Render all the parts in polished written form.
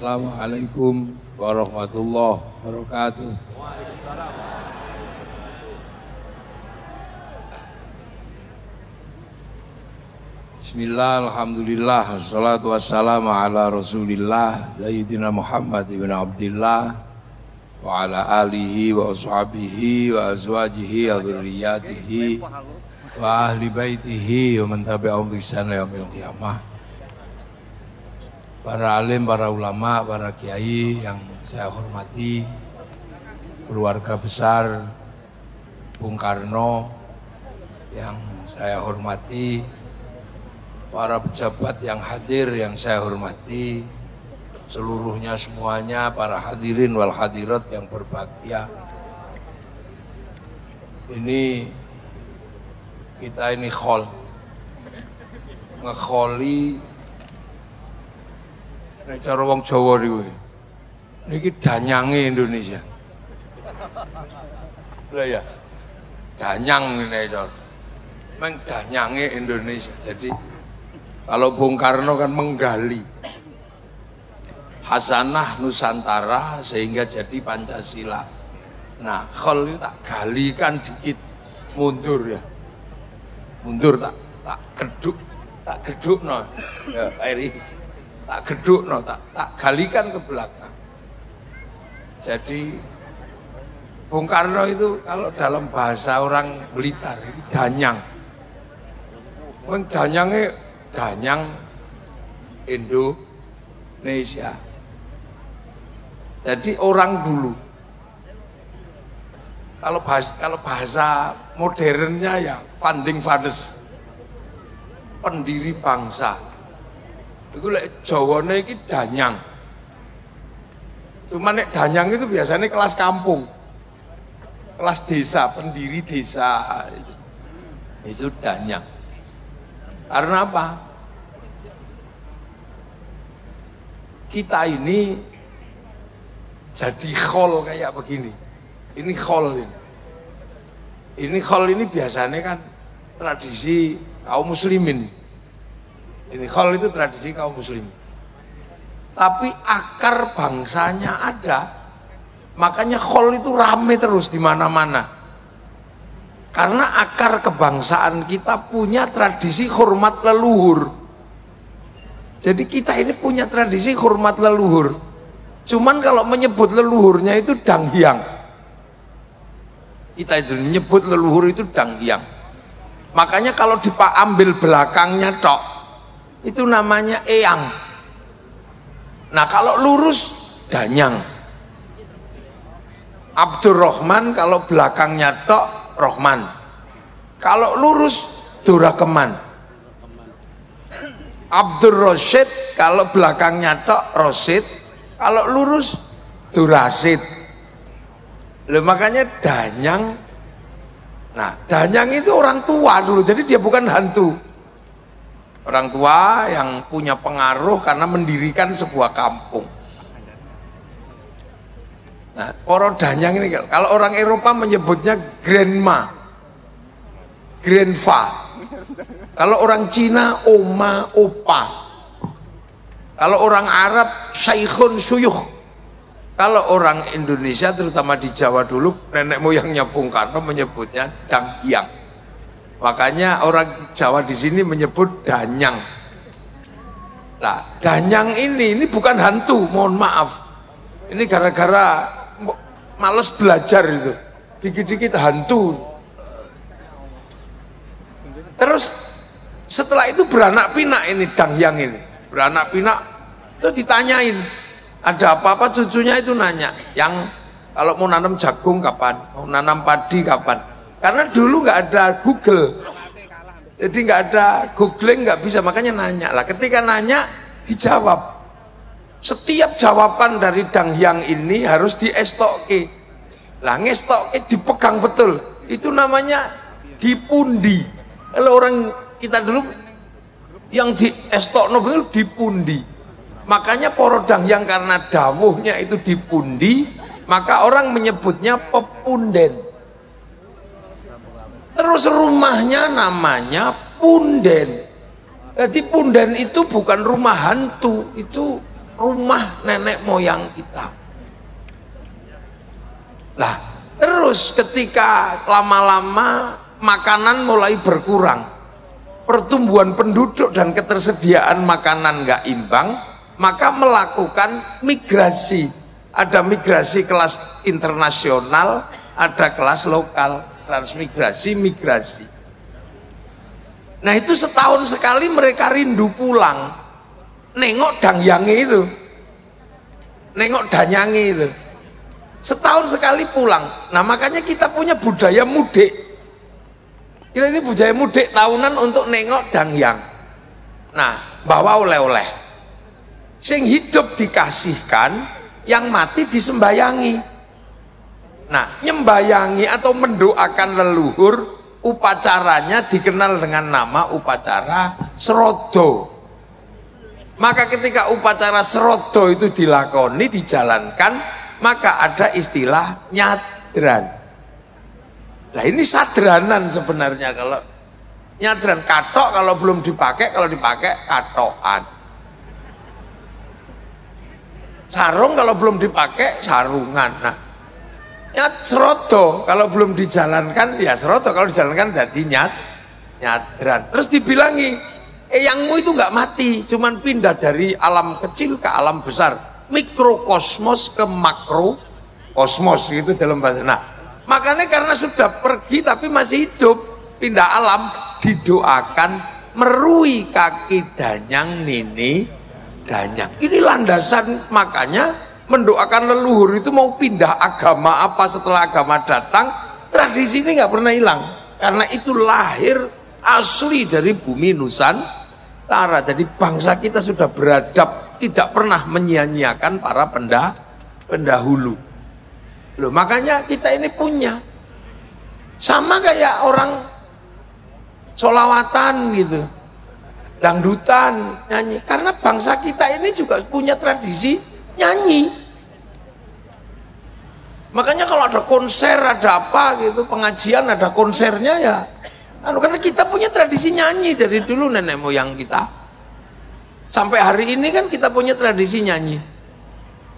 Assalamualaikum warahmatullahi wabarakatuh. Bismillah, alhamdulillah, wassalatu wassalamu ala rasulillah Sayyidina Muhammad ibn Abdillah wa ala alihi wa ashabihi wa azwajihi wa dzurriyyatihi wa ahli baitihi wa man tabi'ahum bi ihsan ila yaumil qiyamah. Para alim, para ulama, para kiai yang saya hormati, keluarga besar Bung Karno yang saya hormati, para pejabat yang hadir yang saya hormati, seluruhnya semuanya, para hadirin wal hadirat yang berbahagia. Ini kita ini ngekholi nek cara wong Jawa niki danyange Indonesia. Lah ya. Danyang ngene to. Meng danyange Indonesia. Jadi kalau Bung Karno kan menggali hasanah Nusantara sehingga jadi Pancasila. Nah, khol itu tak galikan dikit, mundur ya. Mundur tak geduk no. Ya, Eri. Tak geduk no, tak galikan ke belakang. Jadi Bung Karno itu kalau dalam bahasa orang Blitar ini danyang. Danyang Indonesia. Jadi orang dulu. Kalau bahasa modernnya ya founding fathers, pendiri bangsa. Itu lek Jawane iki danyang. Cuma nek danyang itu biasanya kelas kampung. Kelas desa, pendiri desa. Itu danyang. Karena apa? Kita ini jadi khol kayak begini. Ini khol ini. Ini khol ini biasanya kan tradisi kaum muslimin. Ini khol itu tradisi kaum muslim. Tapi akar bangsanya ada. Makanya khol itu rame terus di mana-mana. Karena akar kebangsaan kita punya tradisi hormat leluhur. Jadi kita ini punya tradisi hormat leluhur. Cuman kalau menyebut leluhurnya itu danghyang. Kita itu menyebut leluhur itu danghyang. Makanya kalau diambil belakangnya tok, itu namanya eyang. Nah kalau lurus danyang. Abdurrahman kalau belakangnya tok Rohman. Kalau lurus Durakeman. Abdur Rosid kalau belakangnya tok Rosid. Kalau lurus Durasid. Loh, makanya danyang. Nah danyang itu orang tua dulu. Jadi dia bukan hantu. Orang tua yang punya pengaruh karena mendirikan sebuah kampung. Nah, orang danyang ini kalau orang Eropa menyebutnya grandma, grandpa. Kalau orang Cina oma, opa. Kalau orang Arab syaikhun suyuh. Kalau orang Indonesia terutama di Jawa dulu nenek moyangnya Bung Karno menyebutnya danghyang. Makanya orang Jawa di sini menyebut danyang. Nah, danyang ini bukan hantu, mohon maaf. Ini gara-gara males belajar itu. Dikit-dikit hantu. Terus setelah itu beranak pinak ini danghyang ini. Beranak pinak itu ditanyain. Ada apa-apa cucunya itu nanya. Yang kalau mau nanam jagung kapan? Mau nanam padi kapan? Karena dulu nggak ada Google, jadi nggak ada googling, nggak bisa, makanya nanya lah. Ketika nanya dijawab. Setiap jawaban dari danghyang ini harus diestoke. Lah ngestoke dipegang betul. Itu namanya dipundi. Kalau orang kita dulu yang diestokno betul dipundi. Makanya poro danghyang karena dawuhnya itu dipundi, maka orang menyebutnya pepunden. Terus rumahnya namanya punden. Jadi punden itu bukan rumah hantu, itu rumah nenek moyang kita. Nah, terus ketika lama-lama makanan mulai berkurang, pertumbuhan penduduk dan ketersediaan makanan nggak imbang, maka melakukan migrasi. Ada migrasi kelas internasional, ada kelas lokal, transmigrasi, migrasi. Nah itu setahun sekali mereka rindu pulang, nengok dangyange itu, nengok danyange itu, setahun sekali pulang. Nah makanya kita punya budaya mudik. Kita ini budaya mudik tahunan untuk nengok dangyang. Nah bawa oleh-oleh, sing hidup dikasihkan, yang mati disembayangi. Nah nyembayangi atau mendoakan leluhur, upacaranya dikenal dengan nama upacara serodo. Maka ketika upacara serodo itu dilakoni, dijalankan, maka ada istilah nyadran. Nah ini sadranan sebenarnya. Kalau nyadran katok kalau belum dipakai, kalau dipakai katokan. Sarung kalau belum dipakai sarungan. Nah serodo kalau belum dijalankan ya serodo, kalau dijalankan jadi nyadran. Terus dibilangi yangmu itu nggak mati, cuman pindah dari alam kecil ke alam besar, mikrokosmos ke makrokosmos gitu dalam bahasa. Nah makanya karena sudah pergi tapi masih hidup, pindah alam, didoakan merui kaki danyang nini danyang. Ini landasan, makanya mendoakan leluhur itu mau pindah agama apa setelah agama datang, tradisi ini nggak pernah hilang karena itu lahir asli dari bumi Nusantara. Jadi bangsa kita sudah beradab, tidak pernah menyia-nyiakan para pendahulu. Loh, makanya kita ini punya sama kayak orang sholawatan gitu, dangdutan, nyanyi, karena bangsa kita ini juga punya tradisi nyanyi. Makanya kalau ada konser, ada apa gitu, pengajian, ada konsernya ya karena kita punya tradisi nyanyi dari dulu nenek moyang kita. Sampai hari ini kan kita punya tradisi nyanyi.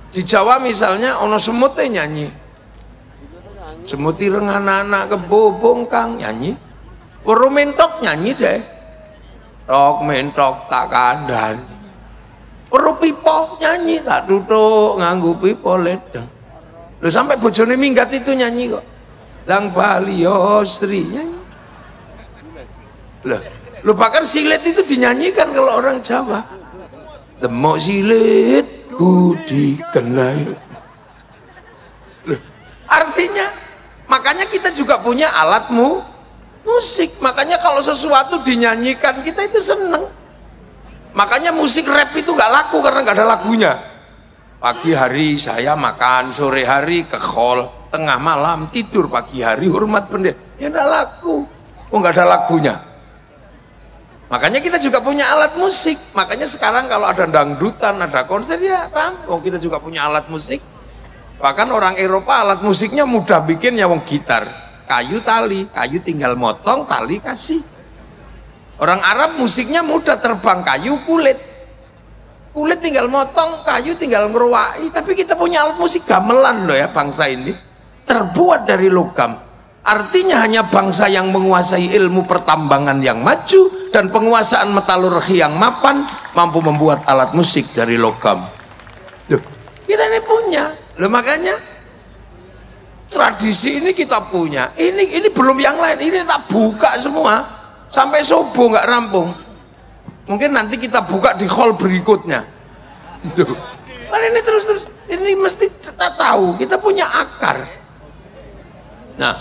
Di Jawa misalnya ono semut nyanyi, semut ireng anak-anak kebobong kang nyanyi, weru mentok nyanyi deh, tok mentok tak kandhan, weru pipo nyanyi tak tutuk nganggo pipo ledeng. Loh, sampai bojone minggat itu nyanyi kok, lang Bali Sri nyanyi. Loh, bahkan silet itu dinyanyikan kalau orang Jawa. Demok silet ku dikenai. Loh, artinya makanya kita juga punya alat musik. Makanya kalau sesuatu dinyanyikan kita itu seneng. Makanya musik rap itu gak laku karena gak ada lagunya. Pagi hari saya makan, sore hari ke hall, tengah malam tidur, pagi hari hormat pendeta. Ya gak laku, gak ada lagunya. Makanya kita juga punya alat musik. Makanya sekarang kalau ada dangdutan, ada konser ya rampung, kita juga punya alat musik. Bahkan orang Eropa alat musiknya mudah bikin ya, wong gitar, kayu tali, kayu tinggal motong, tali kasih. Orang Arab musiknya mudah, terbang kayu kulit, kulit tinggal motong, kayu tinggal ngeruwai. Tapi kita punya alat musik gamelan loh ya, bangsa ini terbuat dari logam. Artinya hanya bangsa yang menguasai ilmu pertambangan yang maju dan penguasaan metalurgi yang mapan mampu membuat alat musik dari logam. Duh, kita ini punya. Loh, makanya tradisi ini kita punya. Ini belum yang lain. Ini tak buka semua sampai subuh nggak rampung. Mungkin nanti kita buka di hall berikutnya. Duh, kan ini terus ini mesti kita tahu. Kita punya akar. Nah,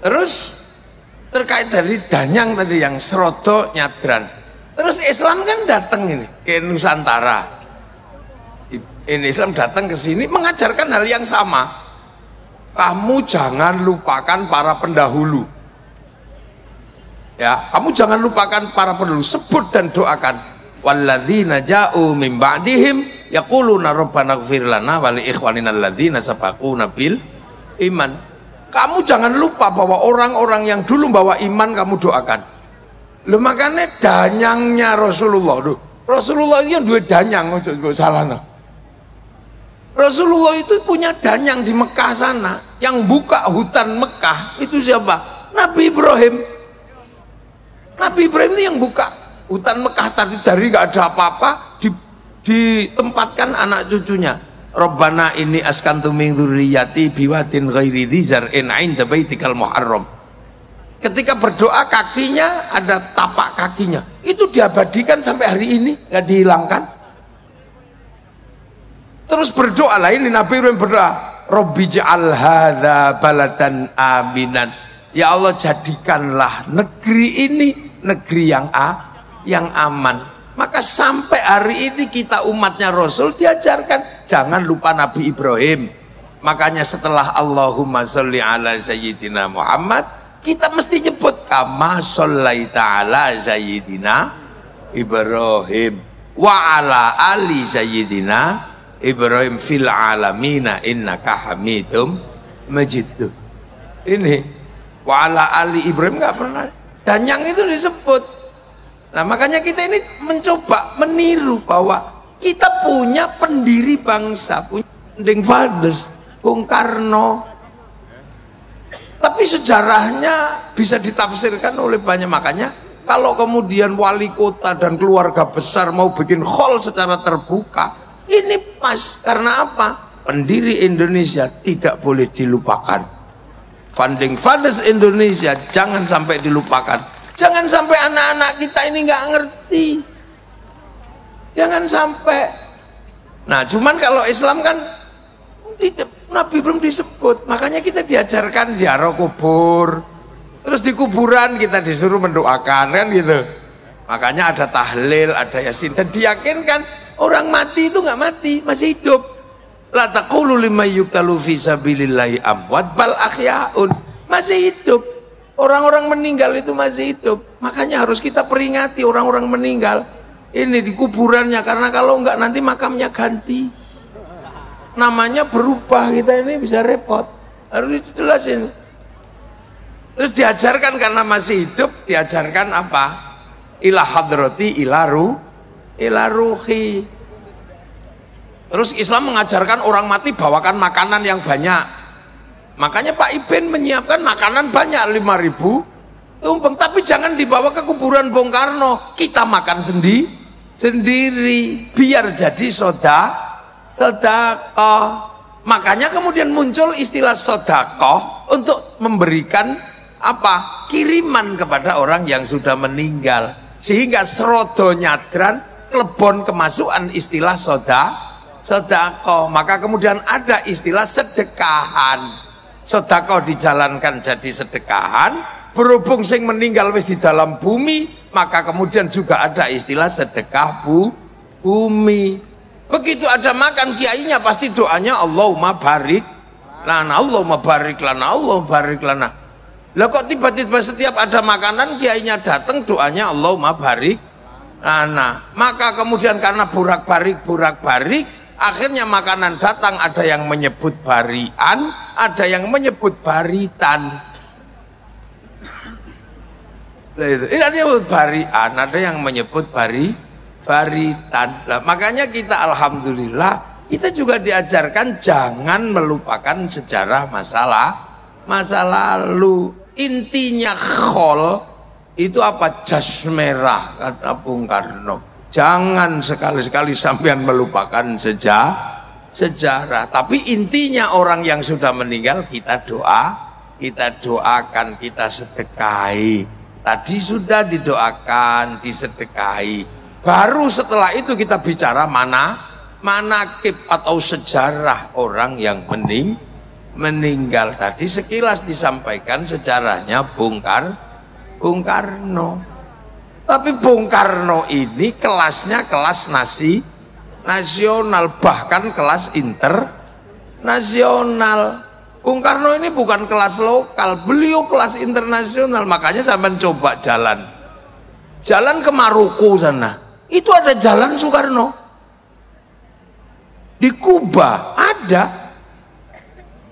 terus terkait dari danyang tadi yang serodo nyadran. Terus Islam kan datang ini ke Nusantara. Ini Islam datang ke sini mengajarkan hal yang sama. Kamu jangan lupakan para pendahulu. Ya, kamu jangan lupakan para pendahulu, sebut dan doakan. Walladzina ja'u min ba'dihim yaquluna rabbana ighfir lana wa li ikhwanina alladzina sabaquna bil iman. Kamu jangan lupa bahwa orang-orang yang dulu bawa iman kamu doakan. Loh, makanya danyangnya Rasulullah. Loh, Rasulullah itu yang dua danyang, salah no. Rasulullah itu punya danyang di Mekah sana. Yang buka hutan Mekah itu siapa? Nabi Ibrahim. Nabi Ibrahim itu yang buka hutan Mekah tadi, dari gak ada apa-apa ditempatkan anak cucunya. Rabbana inni askantu min dzurriyyati biwadin ghairi dzi zar'in 'inda baitikal muharram. Ketika berdoa kakinya ada tapak kakinya. Itu diabadikan sampai hari ini, enggak dihilangkan. Terus berdoa lah, ini Nabi Ibrahim berdoa, Rabbi ja'al hadza baladan aminan. Ya Allah, jadikanlah negeri ini negeri yang aman. Maka sampai hari ini kita umatnya Rasul diajarkan jangan lupa Nabi Ibrahim. Makanya setelah Allahumma sholli ala sayyidina Muhammad, kita mesti nyebut kama shollaita ala sayyidina Ibrahim wa ala ali sayyidina Ibrahim fil alamina innaka hamidum majid. Ini wa ala ali Ibrahim nggak pernah, dan yang itu disebut. Nah makanya kita ini mencoba meniru bahwa kita punya pendiri bangsa, punya founding fathers, Bung Karno. Tapi sejarahnya bisa ditafsirkan oleh banyak. Makanya kalau kemudian wali kota dan keluarga besar mau bikin hall secara terbuka, ini pas. Karena apa? Pendiri Indonesia tidak boleh dilupakan. Founding fathers Indonesia jangan sampai dilupakan. Jangan sampai anak-anak kita ini nggak ngerti. Jangan sampai. Nah, cuman kalau Islam kan tidak, Nabi belum disebut. Makanya kita diajarkan ziarah kubur. Terus di kuburan kita disuruh mendoakan kan gitu. Makanya ada tahlil, ada yasin, dan diyakinkan orang mati itu nggak mati, masih hidup. La taqulu liman yuqtalu fi sabilillahi amwat bal ahyaun. Masih hidup. Orang-orang meninggal itu masih hidup. Makanya harus kita peringati orang-orang meninggal ini di kuburannya, karena kalau enggak nanti makamnya ganti, namanya berubah, kita ini bisa repot. Harus dijelasin. Terus diajarkan karena masih hidup, diajarkan apa? Ila hadrati ila ruhi. Terus Islam mengajarkan orang mati bawakan makanan yang banyak. Makanya Pak Iben menyiapkan makanan banyak, 5.000 tumpeng. Tapi jangan dibawa ke kuburan Bung Karno, kita makan sendiri biar jadi sodakoh. Makanya kemudian muncul istilah sodakoh untuk memberikan apa? Kiriman kepada orang yang sudah meninggal, sehingga serodo nyadran klebon kemasukan istilah sodakoh. Maka kemudian ada istilah sedekahan. Sedekah dijalankan jadi sedekahan. Berhubung sing meninggal wis di dalam bumi, maka kemudian juga ada istilah sedekah bumi. Begitu ada makan kiainya pasti doanya Allahumma barik lana, Allahumma barik lana, Allahumma barik lana. Lah kok tiba-tiba setiap ada makanan kiainya datang doanya Allahumma barik lana. Maka kemudian karena burak-barik akhirnya makanan datang, ada yang menyebut barian, ada yang menyebut baritan. Ini menyebut barian, ada yang menyebut baritan. Nah, makanya kita alhamdulillah kita juga diajarkan jangan melupakan sejarah masa lalu. Intinya khol itu apa? Jas merah, kata Bung Karno. Jangan sekali-sekali sampean melupakan sejarah. Tapi intinya orang yang sudah meninggal kita doakan, kita sedekahi. Tadi sudah didoakan, disedekahi. Baru setelah itu kita bicara manakib atau sejarah orang yang meninggal. Tadi sekilas disampaikan sejarahnya Bung Karno. Tapi Bung Karno ini kelasnya kelas nasional, bahkan kelas internasional. Bung Karno ini bukan kelas lokal, beliau kelas internasional. Makanya sampai coba jalan ke Maroko sana, itu ada jalan Soekarno. Di Kuba ada,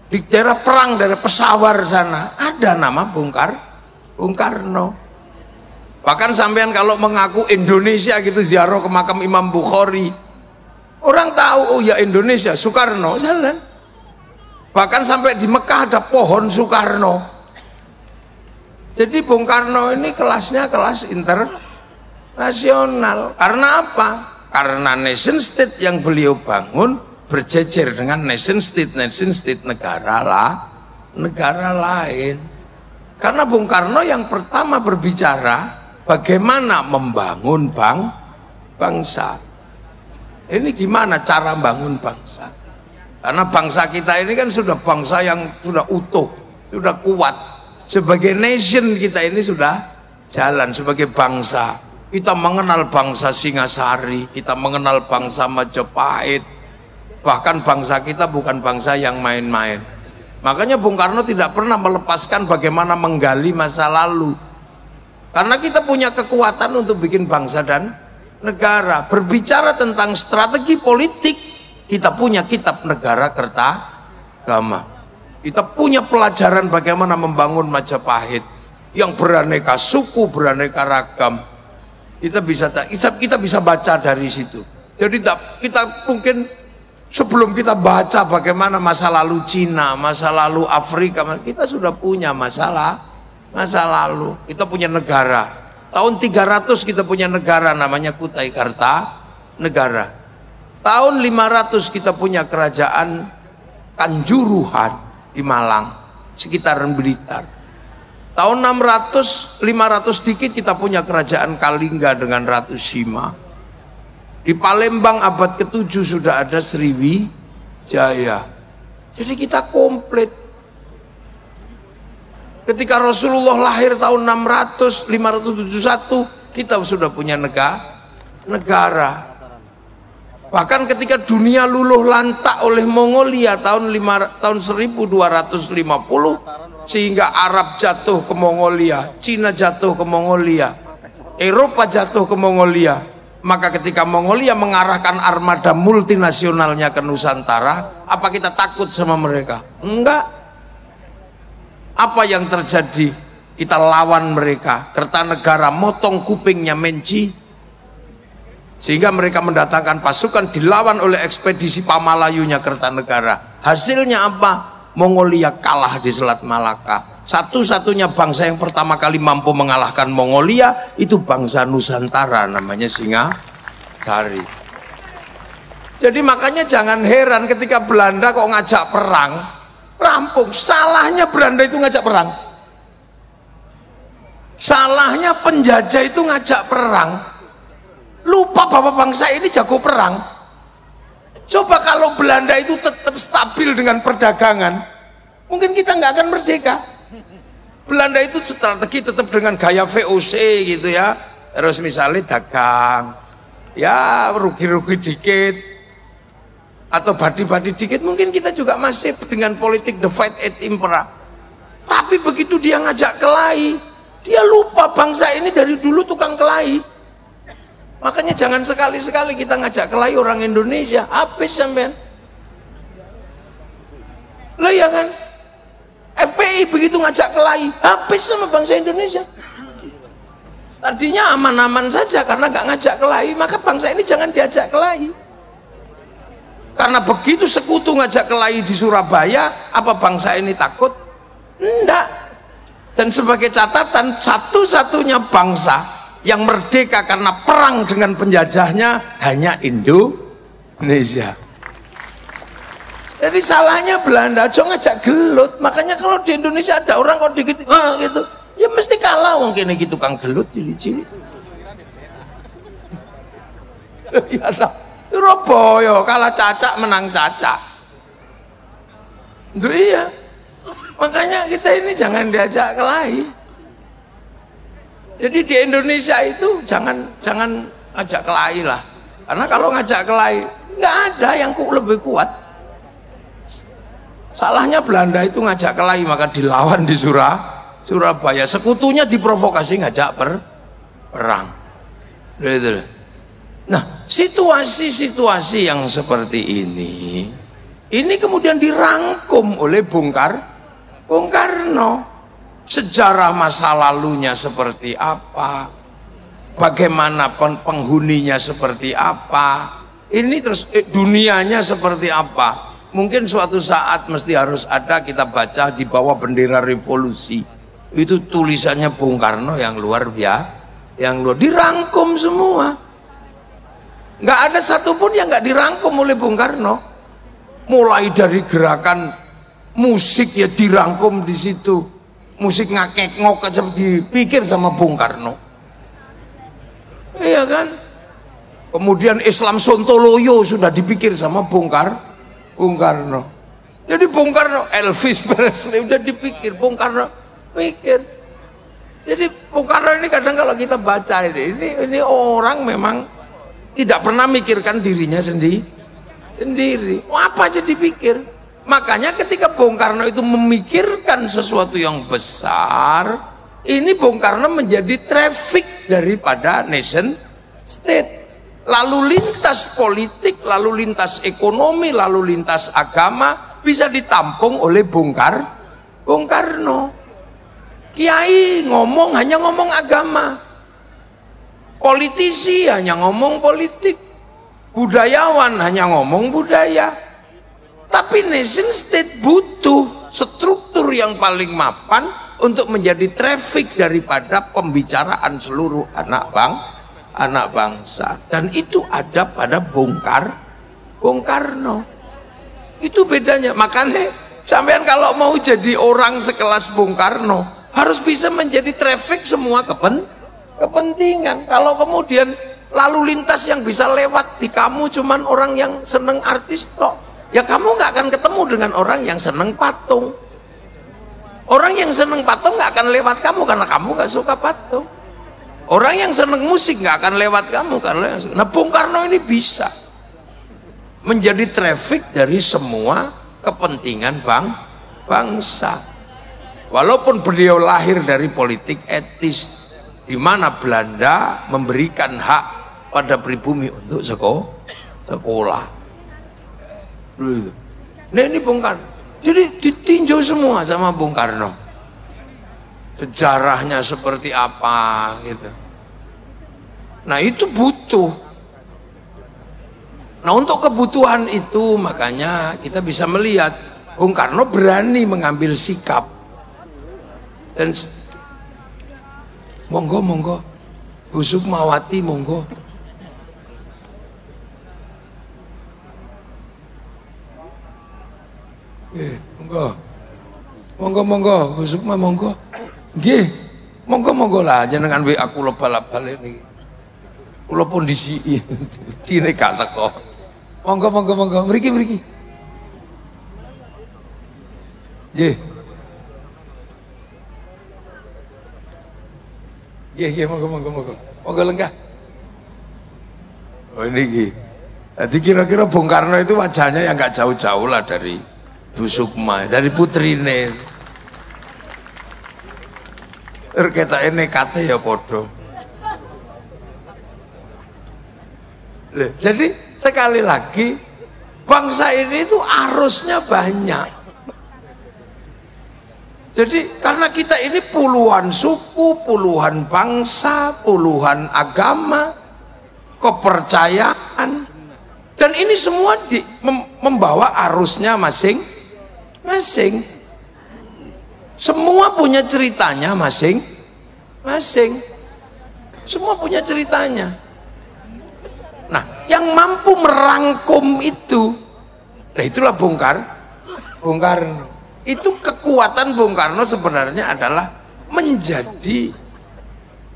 di daerah perang, daerah Peshawar sana ada nama Bung Karno. Bahkan sampean kalau mengaku Indonesia gitu ziarah ke makam Imam Bukhari, orang tahu tahu, oh ya Indonesia, Soekarno, jalan. Bahkan sampai di Mekah ada pohon Soekarno. Jadi Bung Karno ini kelasnya kelas internasional. Karena apa? Karena nation state yang beliau bangun berjejer dengan nation state negara lain. Karena Bung Karno yang pertama berbicara bagaimana membangun bangsa. Ini gimana cara membangun bangsa? Karena bangsa kita ini kan sudah bangsa yang sudah utuh, sudah kuat. Sebagai nation kita ini sudah jalan sebagai bangsa. Kita mengenal bangsa Singasari, kita mengenal bangsa Majapahit. Bahkan bangsa kita bukan bangsa yang main-main. Makanya Bung Karno tidak pernah melepaskan bagaimana menggali masa lalu. Karena kita punya kekuatan untuk bikin bangsa dan negara. Berbicara tentang strategi politik, kita punya kitab Negara Kertagama. Kita punya pelajaran bagaimana membangun Majapahit yang beraneka suku, beraneka ragam. Kita bisa baca dari situ. Jadi kita mungkin sebelum kita baca bagaimana masa lalu Cina, masa lalu Afrika, kita sudah punya masa lalu. Kita punya negara. Tahun 300 kita punya negara namanya Kutai Kartanegara. Tahun 500 kita punya kerajaan Kanjuruhan di Malang, sekitaran Blitar. Tahun 500 dikit kita punya kerajaan Kalingga dengan Ratu Sima. Di Palembang abad ke-7 sudah ada Sriwijaya. Jadi kita komplit. Ketika Rasulullah lahir tahun 571, kita sudah punya negara. Bahkan ketika dunia luluh lantak oleh Mongolia tahun 1250, sehingga Arab jatuh ke Mongolia, Cina jatuh ke Mongolia, Eropa jatuh ke Mongolia, maka ketika Mongolia mengarahkan armada multinasionalnya ke Nusantara, apa kita takut sama mereka? Enggak. Apa yang terjadi? Kita lawan mereka. Kertanegara motong kupingnya Menci, sehingga mereka mendatangkan pasukan, dilawan oleh ekspedisi Pamalayunya Kertanegara. Hasilnya apa? Mongolia kalah di Selat Malaka. Satu-satunya bangsa yang pertama kali mampu mengalahkan Mongolia itu bangsa Nusantara, namanya Singasari. Jadi makanya jangan heran ketika Belanda kok ngajak perang, rampung. Salahnya Belanda itu ngajak perang. Salahnya penjajah itu ngajak perang. Lupa bahwa bangsa ini jago perang. Coba kalau Belanda itu tetap stabil dengan perdagangan, mungkin kita nggak akan merdeka. Belanda itu strategi tetap dengan gaya VOC gitu ya, terus misalnya dagang ya rugi-rugi dikit atau badi-badi dikit, mungkin kita juga masih dengan politik divide et impera. Tapi begitu dia ngajak kelahi, dia lupa bangsa ini dari dulu tukang kelahi. Makanya jangan sekali-sekali kita ngajak kelahi orang Indonesia, habis sampean. Lah ya kan, FPI begitu ngajak kelahi, habis sama bangsa Indonesia. Tadinya aman-aman saja karena nggak ngajak kelahi, maka bangsa ini jangan diajak kelahi. Karena begitu sekutu ngajak kelahi di Surabaya, apa bangsa ini takut? Enggak. Dan sebagai catatan, satu-satunya bangsa yang merdeka karena perang dengan penjajahnya hanya Indonesia. Jadi salahnya Belanda aja ngajak gelut. Makanya kalau di Indonesia ada orang kok dikit gitu, ya mesti kalah wong kene iki tukang gelut cilik-cilik. Ya ta. Surabaya kalah cacak menang cacak. Duh iya. Makanya kita ini jangan diajak kelahi. Jadi di Indonesia itu jangan ngajak kelahi lah. Karena kalau ngajak kelahi nggak ada yang lebih kuat. Salahnya Belanda itu ngajak kelahi, maka dilawan di Surabaya. Sekutunya diprovokasi ngajak perang. Nah, situasi-situasi yang seperti ini kemudian dirangkum oleh Bung Karno. Sejarah masa lalunya seperti apa, bagaimana penghuninya seperti apa, ini terus dunianya seperti apa. Mungkin suatu saat mesti harus ada, kita baca di bawah bendera revolusi. Itu tulisannya Bung Karno yang luar biasa, yang luar dirangkum semua. Nggak ada satupun yang nggak dirangkum oleh Bung Karno. Mulai dari gerakan musik ya dirangkum di situ. Musik ngakek-ngok aja dipikir sama Bung Karno. Iya kan? Kemudian Islam Sontoloyo sudah dipikir sama Bung Karno. Jadi Bung Karno, Elvis Presley udah dipikir, Bung Karno mikir. Jadi Bung Karno ini kadang kalau kita baca ini orang memang tidak pernah mikirkan dirinya sendiri. Apa aja dipikir. Makanya ketika Bung Karno itu memikirkan sesuatu yang besar, ini Bung Karno menjadi traffic daripada nation state. Lalu lintas politik, lalu lintas ekonomi, lalu lintas agama bisa ditampung oleh Bung Karno. Kiai ngomong hanya ngomong agama, politisi hanya ngomong politik, budayawan hanya ngomong budaya. Tapi nation state butuh struktur yang paling mapan untuk menjadi traffic daripada pembicaraan seluruh anak bangsa. Dan itu ada pada Bung Karno. Itu bedanya. Makanya sampean kalau mau jadi orang sekelas Bung Karno harus bisa menjadi traffic semua kepentingan. Kalau kemudian lalu lintas yang bisa lewat di kamu cuman orang yang seneng artis tok, ya kamu nggak akan ketemu dengan orang yang seneng patung. Orang yang seneng patung nggak akan lewat kamu karena kamu nggak suka patung. Orang yang seneng musik nggak akan lewat kamu karena. Nah, Bung Karno ini bisa menjadi traffic dari semua kepentingan bangsa. Walaupun beliau lahir dari politik etis, di mana Belanda memberikan hak pada pribumi untuk sekolah. Nah ini Bung Karno. Jadi ditinjau semua sama Bung Karno. Sejarahnya seperti apa gitu. Nah itu butuh. Nah untuk kebutuhan itu makanya kita bisa melihat Bung Karno berani mengambil sikap. Dan monggo Bu Sukmawati monggo. Monggo Bu Sukma monggo. Nggih, monggo lah jenengan WA kula bal-bal niki. Kula pun disi dine gak teko. Monggo mriki. Nggih. Nggih, monggo. Monggo lenggah. Oh niki. Jadi kira-kira Bung Karno itu wajahnya yang gak jauh-jauh lah dari Bu Sukma, dari putrine. Ketake nekate ya podo. Jadi sekali lagi bangsa ini itu arusnya banyak. Jadi karena kita ini puluhan suku, puluhan bangsa, puluhan agama, kepercayaan, dan ini semua membawa arusnya masing-masing. Semua punya ceritanya masing-masing. Semua punya ceritanya. Nah, yang mampu merangkum itu, nah itulah Bung Karno. Itu kekuatan Bung Karno sebenarnya adalah menjadi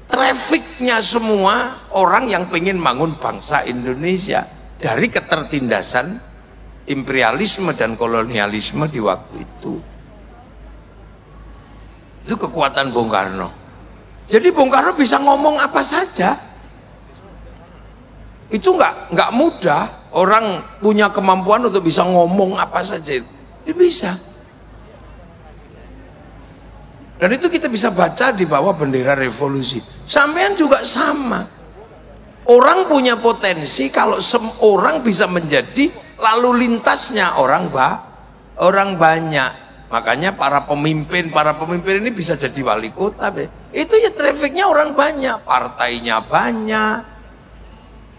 trafficnya semua orang yang pengen bangun bangsa Indonesia dari ketertindasan imperialisme dan kolonialisme di waktu itu. Itu kekuatan Bung Karno. Jadi Bung Karno bisa ngomong apa saja. Itu nggak mudah orang punya kemampuan untuk bisa ngomong apa saja. Dia bisa. Dan itu kita bisa baca di bawah bendera revolusi. Sampean juga sama. Orang punya potensi kalau orang bisa menjadi lalu lintasnya orang banyak. Makanya para pemimpin ini bisa jadi wali kota. Itu ya trafficnya orang banyak, partainya banyak,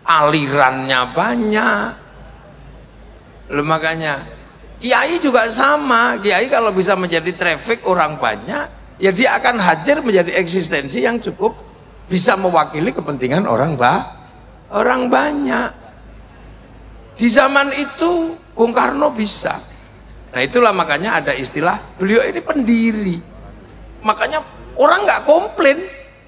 alirannya banyak. Loh, makanya kiai juga sama. Kiai kalau bisa menjadi traffic orang banyak, ya dia akan hadir menjadi eksistensi yang cukup bisa mewakili kepentingan orang banyak. Di zaman itu Bung Karno bisa. Nah itulah makanya ada istilah beliau ini pendiri. Makanya orang nggak komplain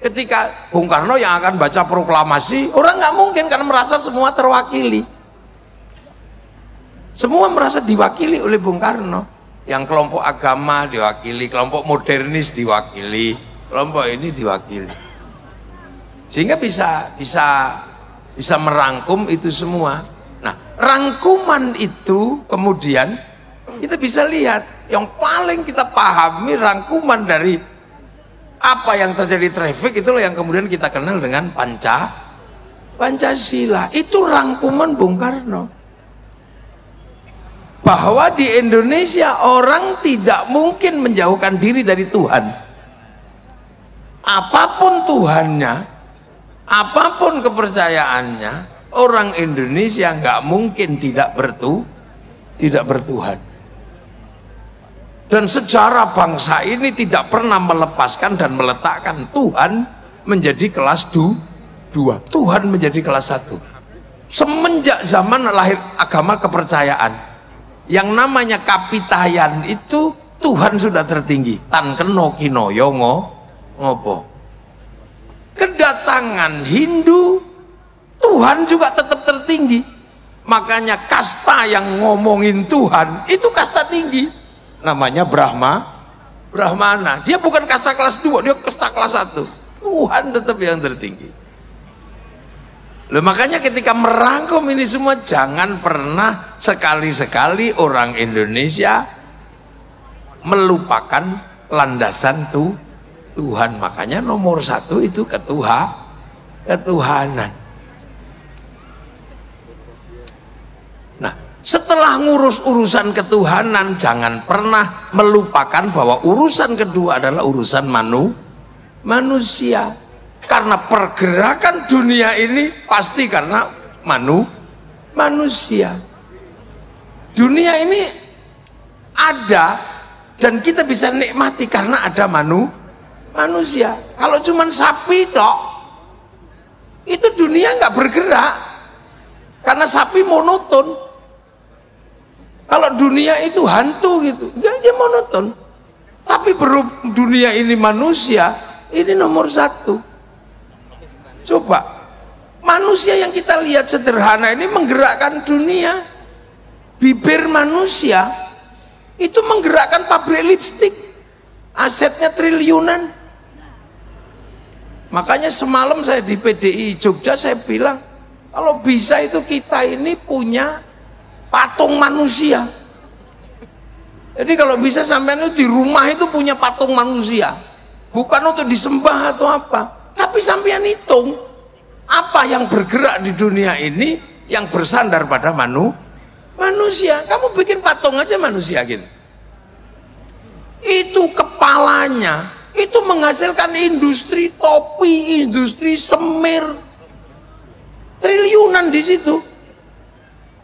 ketika Bung Karno yang akan baca proklamasi. Orang nggak mungkin, karena merasa semua terwakili. Semua merasa diwakili oleh Bung Karno. Yang kelompok agama diwakili, kelompok modernis diwakili, kelompok ini diwakili. Sehingga bisa merangkum itu semua. Nah, rangkuman itu kemudian kita bisa lihat yang paling kita pahami rangkuman dari apa yang terjadi traffic, itulah yang kemudian kita kenal dengan Pancasila. Itu rangkuman Bung Karno. Bahwa di Indonesia orang tidak mungkin menjauhkan diri dari Tuhan. Apapun Tuhannya, apapun kepercayaannya, orang Indonesia nggak mungkin tidak bertuhan. Dan sejarah bangsa ini tidak pernah melepaskan dan meletakkan Tuhan menjadi kelas 2, Tuhan menjadi kelas 1. Semenjak zaman lahir agama kepercayaan, yang namanya kapitayan itu Tuhan sudah tertinggi. Tan keno kinoyo ngopo. Kedatangan Hindu, Tuhan juga tetap tertinggi. Makanya kasta yang ngomongin Tuhan itu kasta tinggi, namanya Brahmana. Dia bukan kasta kelas 2, dia kasta kelas 1. Tuhan tetap yang tertinggi. Loh, makanya ketika merangkum ini semua, jangan pernah sekali-sekali orang Indonesia melupakan landasan Tuhan. Makanya nomor 1 itu ketuhanan. Nah, setelah ngurus urusan ketuhanan, jangan pernah melupakan bahwa urusan kedua adalah urusan manusia. Karena pergerakan dunia ini pasti karena manusia. Dunia ini ada dan kita bisa nikmati karena ada manusia. Kalau cuman sapi tok, itu dunia nggak bergerak karena sapi monoton. Kalau dunia itu hantu gitu, dia monoton. Tapi berhubung dunia ini manusia, ini nomor 1. Coba, manusia yang kita lihat sederhana ini menggerakkan dunia. Bibir manusia itu menggerakkan pabrik lipstik, asetnya triliunan. Makanya semalam saya di PDI Jogja, saya bilang kalau bisa itu kita ini punya patung manusia. Jadi kalau bisa sampai itu di rumah itu punya patung manusia, bukan untuk disembah atau apa, tapi sampean hitung apa yang bergerak di dunia ini yang bersandar pada manusia. Kamu bikin patung aja manusia gitu, itu kepalanya itu menghasilkan industri topi, industri semir, triliunan di situ.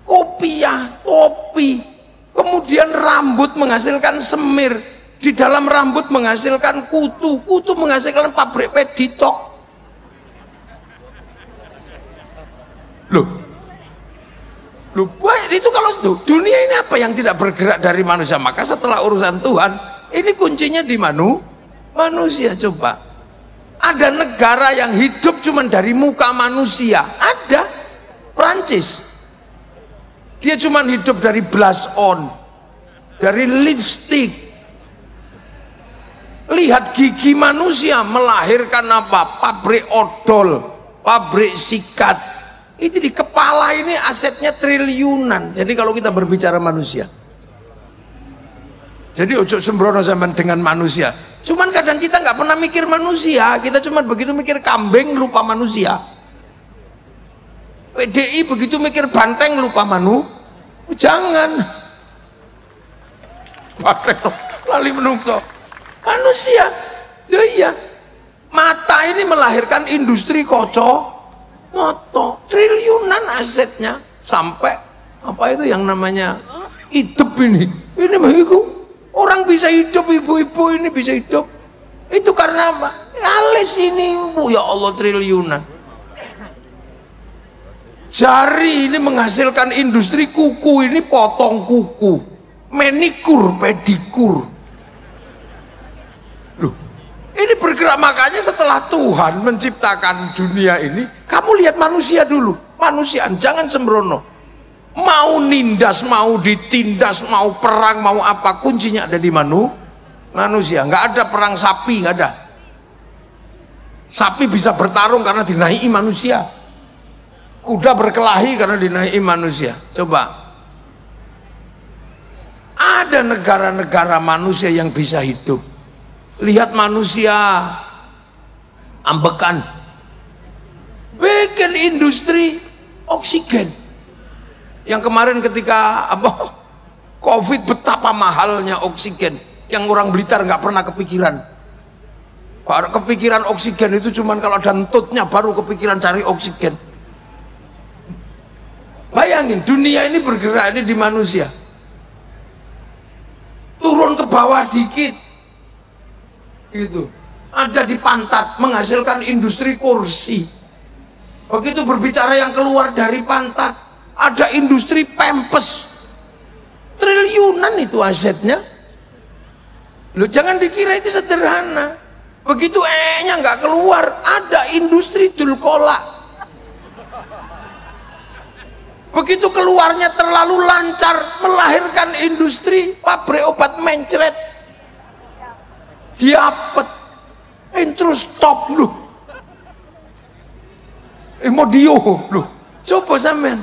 Kopiah, topi, kemudian rambut menghasilkan semir, di dalam rambut menghasilkan kutu, kutu menghasilkan pabrik peditok. Loh, itu kalau dunia ini apa yang tidak bergerak dari manusia? Maka setelah urusan Tuhan, ini kuncinya di manusia. Coba, ada negara yang hidup cuma dari muka manusia, ada. Prancis, dia cuma hidup dari blush on, dari lipstick. Lihat gigi manusia melahirkan apa? Pabrik odol, pabrik sikat. Itu di kepala ini asetnya triliunan. Jadi kalau kita berbicara manusia, jadi ojo sembrono zaman dengan manusia. Cuman kadang kita nggak pernah mikir manusia, kita cuma begitu mikir kambing lupa manusia. PDI begitu mikir banteng lupa jangan banteng lali menungso manusia. Ya iya, mata ini melahirkan industri kocok moto triliunan asetnya, sampai apa itu yang namanya hidup ini mah itu orang bisa hidup, ibu-ibu ini bisa hidup itu karena apa? Alis ini, ya Allah, triliunan. Jari ini menghasilkan industri kuku, ini potong kuku, manikur, pedikur. Loh, ini bergerak. Makanya setelah Tuhan menciptakan dunia ini, kamu lihat manusia dulu, manusia jangan sembrono. Mau nindas, mau ditindas, mau perang, mau apa, kuncinya ada di manusia. Nggak ada perang sapi, nggak ada. Sapi bisa bertarung karena dinaiki manusia. Kuda berkelahi karena dinaiki manusia. Coba, ada negara-negara manusia yang bisa hidup. Lihat manusia ambekan, bikin industri oksigen. Yang kemarin ketika COVID, betapa mahalnya oksigen, yang orang Blitar nggak pernah kepikiran. Baru kepikiran oksigen itu cuman kalau ada entutnya baru kepikiran cari oksigen. Bayangin, dunia ini bergerak ini di manusia. Turun ke bawah dikit, gitu. Ada di pantat, menghasilkan industri kursi. Begitu berbicara yang keluar dari pantat, ada industri pempes. Triliunan itu asetnya. Loh, jangan dikira itu sederhana. Begitu nya nggak keluar, ada industri dulkola. Begitu keluarnya terlalu lancar, melahirkan industri pabrik obat mencret, diapet, terus stop loh, mau dio loh. Coba sampean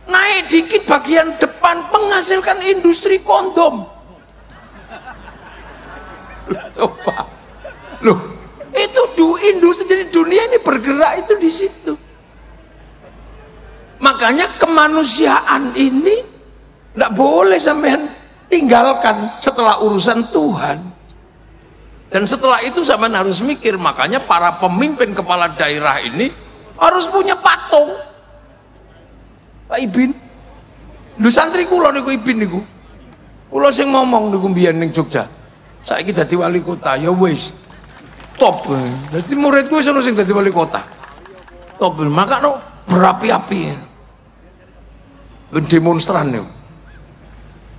naik dikit bagian depan, menghasilkan industri kondom. Coba loh, itu industri. Jadi dunia ini bergerak itu di situ. Makanya kemanusiaan ini tidak boleh sampean tinggalkan setelah urusan Tuhan. Dan setelah itu sampean harus mikir. Makanya para pemimpin kepala daerah ini harus punya patung. Pak Ibin, lu santri kula niku Ibin niku, kula sing ngomong niku mbiyen ning Jogja. Saiki dadi wali kota, ya wis top. Dadi muridku wis ono sing dadi wali kota. Top, makanya berapi-api. Demonstran nih.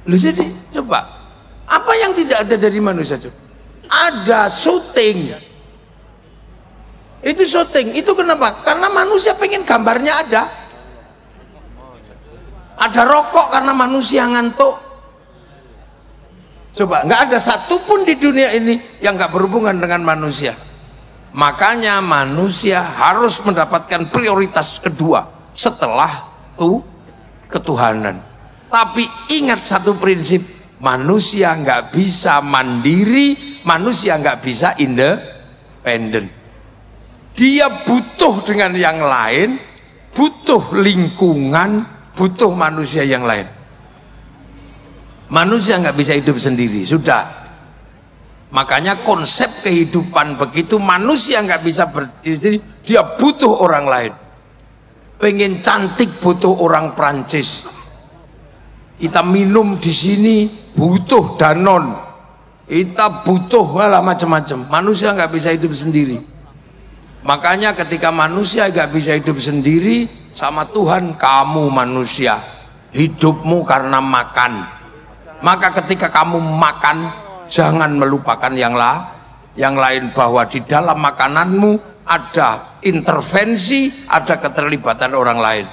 Jadi coba, apa yang tidak ada dari manusia? Coba. Ada syuting. Itu syuting. Itu kenapa? Karena manusia pengen gambarnya ada. Ada rokok karena manusia ngantuk. Coba, nggak ada satupun di dunia ini yang nggak berhubungan dengan manusia. Makanya manusia harus mendapatkan prioritas kedua setelah ketuhanan. Tapi ingat satu prinsip, manusia nggak bisa mandiri, manusia nggak bisa independen. Dia butuh dengan yang lain, butuh lingkungan, butuh manusia yang lain. Manusia nggak bisa hidup sendiri, sudah. Makanya konsep kehidupan begitu, manusia nggak bisa berdiri sendiri, dia butuh orang lain. Pengen cantik butuh orang Prancis. Kita minum di sini butuh Danon. Kita butuh macam-macam. Manusia nggak bisa hidup sendiri. Makanya ketika manusia nggak bisa hidup sendiri, sama Tuhan, kamu manusia hidupmu karena makan. Maka ketika kamu makan, jangan melupakan yang lain, bahwa di dalam makananmu ada intervensi, ada keterlibatan orang lain.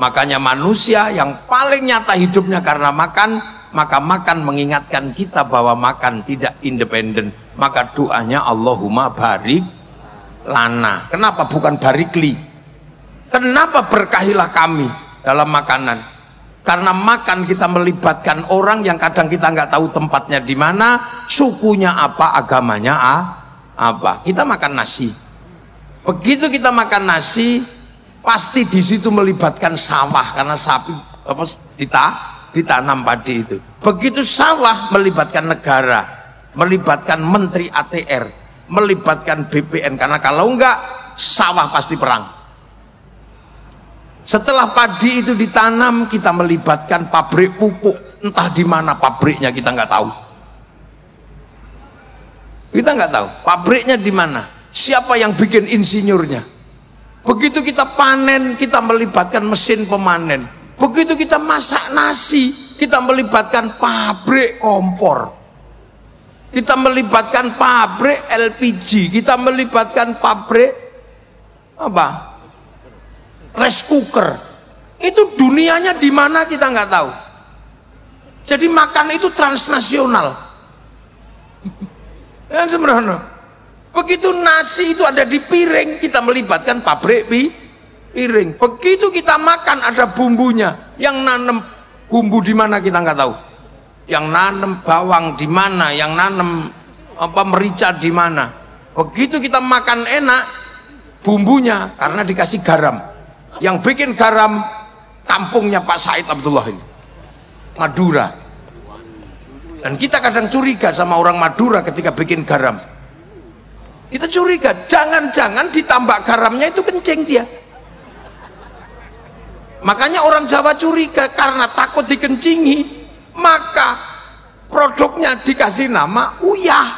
Makanya manusia yang paling nyata hidupnya karena makan, maka makan mengingatkan kita bahwa makan tidak independen. Maka doanya Allahumma barik lana. Kenapa bukan barikli? Kenapa berkahilah kami dalam makanan? Karena makan kita melibatkan orang yang kadang kita nggak tahu tempatnya di mana, sukunya apa, agamanya apa. Kita makan nasi. Begitu kita makan nasi, pasti di situ melibatkan sawah karena sapi ditanam padi itu. Begitu sawah melibatkan negara, melibatkan menteri ATR, melibatkan BPN, karena kalau enggak sawah pasti perang. Setelah padi itu ditanam, kita melibatkan pabrik pupuk. Entah di mana pabriknya kita nggak tahu. Kita nggak tahu pabriknya di mana. Siapa yang bikin insinyurnya? Begitu kita panen, kita melibatkan mesin pemanen. Begitu kita masak nasi, kita melibatkan pabrik kompor. Kita melibatkan pabrik LPG. Kita melibatkan pabrik apa? Rice cooker. Itu dunianya di mana kita nggak tahu. Jadi makan itu transnasional. Dan sembrono. Begitu nasi itu ada di piring, kita melibatkan pabrik piring. Begitu kita makan ada bumbunya. Yang nanam bumbu di mana kita nggak tahu. Yang nanam bawang di mana, yang nanam merica di mana. Begitu kita makan enak, bumbunya karena dikasih garam. Yang bikin garam kampungnya Pak Said Abdullah ini, Madura. Dan kita kadang curiga sama orang Madura ketika bikin garam. Kita curiga, jangan-jangan ditambah garamnya itu kencing dia. Makanya orang Jawa curiga, karena takut dikencingi, maka produknya dikasih nama uyah,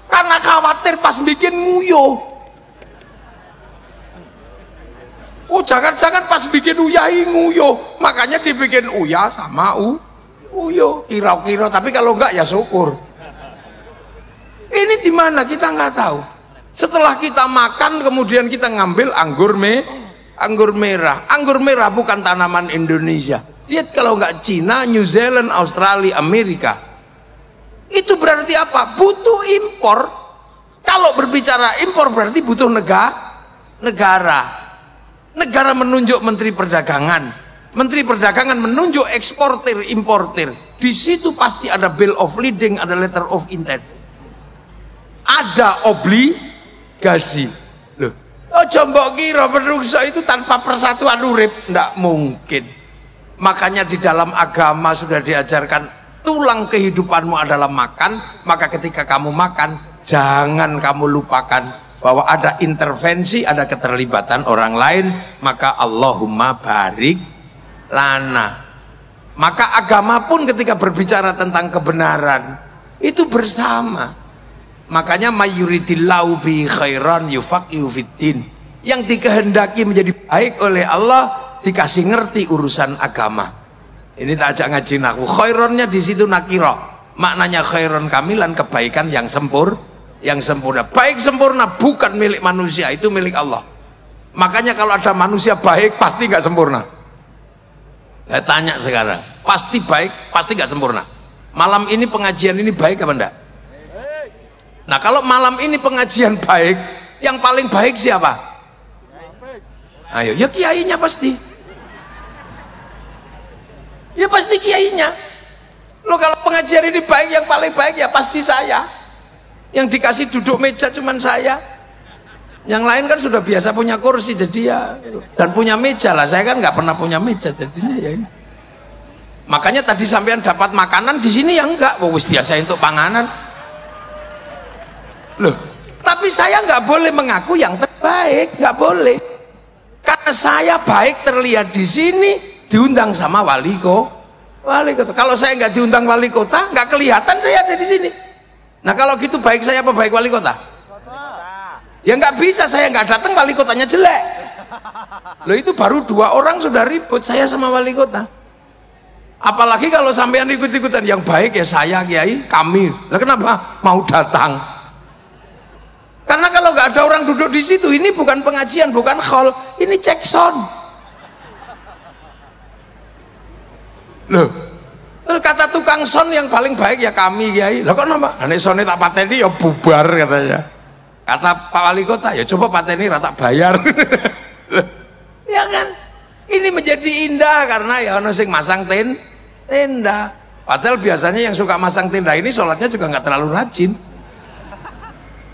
karena khawatir pas bikin nguyuh. Oh, jangan-jangan pas bikin uyah nguyuh, makanya dibikin uyah sama uyuh. Kira-kira, tapi kalau enggak ya syukur. Ini di mana kita nggak tahu. Setelah kita makan, kemudian kita ngambil anggur merah. Anggur merah bukan tanaman Indonesia. Lihat kalau nggak Cina, New Zealand, Australia, Amerika. Itu berarti apa? Butuh impor. Kalau berbicara impor berarti butuh negara. Negara menunjuk Menteri Perdagangan. Menteri Perdagangan menunjuk eksportir, importir. Di situ pasti ada bill of lading, ada letter of intent. Ada obligasi. Loh, oh coba kira menungso itu tanpa persatuan urip, ndak mungkin. Makanya di dalam agama sudah diajarkan tulang kehidupanmu adalah makan. Maka ketika kamu makan, jangan kamu lupakan bahwa ada intervensi, ada keterlibatan orang lain. Maka Allahumma barik lana. Maka agama pun ketika berbicara tentang kebenaran itu bersama. Makanya mayuridillahu bi khairan yufaqihu fiddin. Yang dikehendaki menjadi baik oleh Allah dikasih ngerti urusan agama. Ini tak ajak ngaji nahwu. Khaironnya di situ nakiro. Maknanya khairon kamilan, kebaikan yang sempurna. Baik sempurna bukan milik manusia, itu milik Allah. Makanya kalau ada manusia baik pasti nggak sempurna. Saya tanya sekarang, pasti baik, pasti nggak sempurna. Malam ini pengajian ini baik apa enggak? Nah kalau malam ini pengajian baik, yang paling baik siapa? Ayo, ya kiainya pasti. Ya pasti kiainya. Loh kalau pengajian ini baik, yang paling baik ya pasti saya. Yang dikasih duduk meja cuman saya. Yang lain kan sudah biasa punya kursi, jadi ya, dan punya meja lah. Saya kan nggak pernah punya meja, jadinya ya ini. Makanya tadi sampean dapat makanan di sini ya enggak, wis biasa untuk panganan. Loh, tapi saya nggak boleh mengaku yang terbaik, nggak boleh. Karena saya baik terlihat di sini, diundang sama wali kota. Kalau saya nggak diundang wali kota, nggak kelihatan saya ada di sini. Nah kalau gitu baik saya apa baik wali kota? Ya nggak bisa, saya nggak datang wali kotanya jelek. Loh itu baru 2 orang sudah ribut, saya sama wali kota. Apalagi kalau sampean ikut-ikutan, yang baik ya saya, kiai, kami. Lah kenapa mau datang? Karena kalau nggak ada orang duduk di situ, ini bukan pengajian, bukan khol, ini cek sound. Loh, terus kata tukang sound yang paling baik ya kami, kiai. Lah kok nama? Ane soundnya tak pateni ya bubar katanya. Kata Pak Wali Kota, ya coba pateni rata bayar. Ya kan? Ini menjadi indah karena ya ono sing masang tenda. Padahal biasanya yang suka masang tenda ini sholatnya juga nggak terlalu rajin.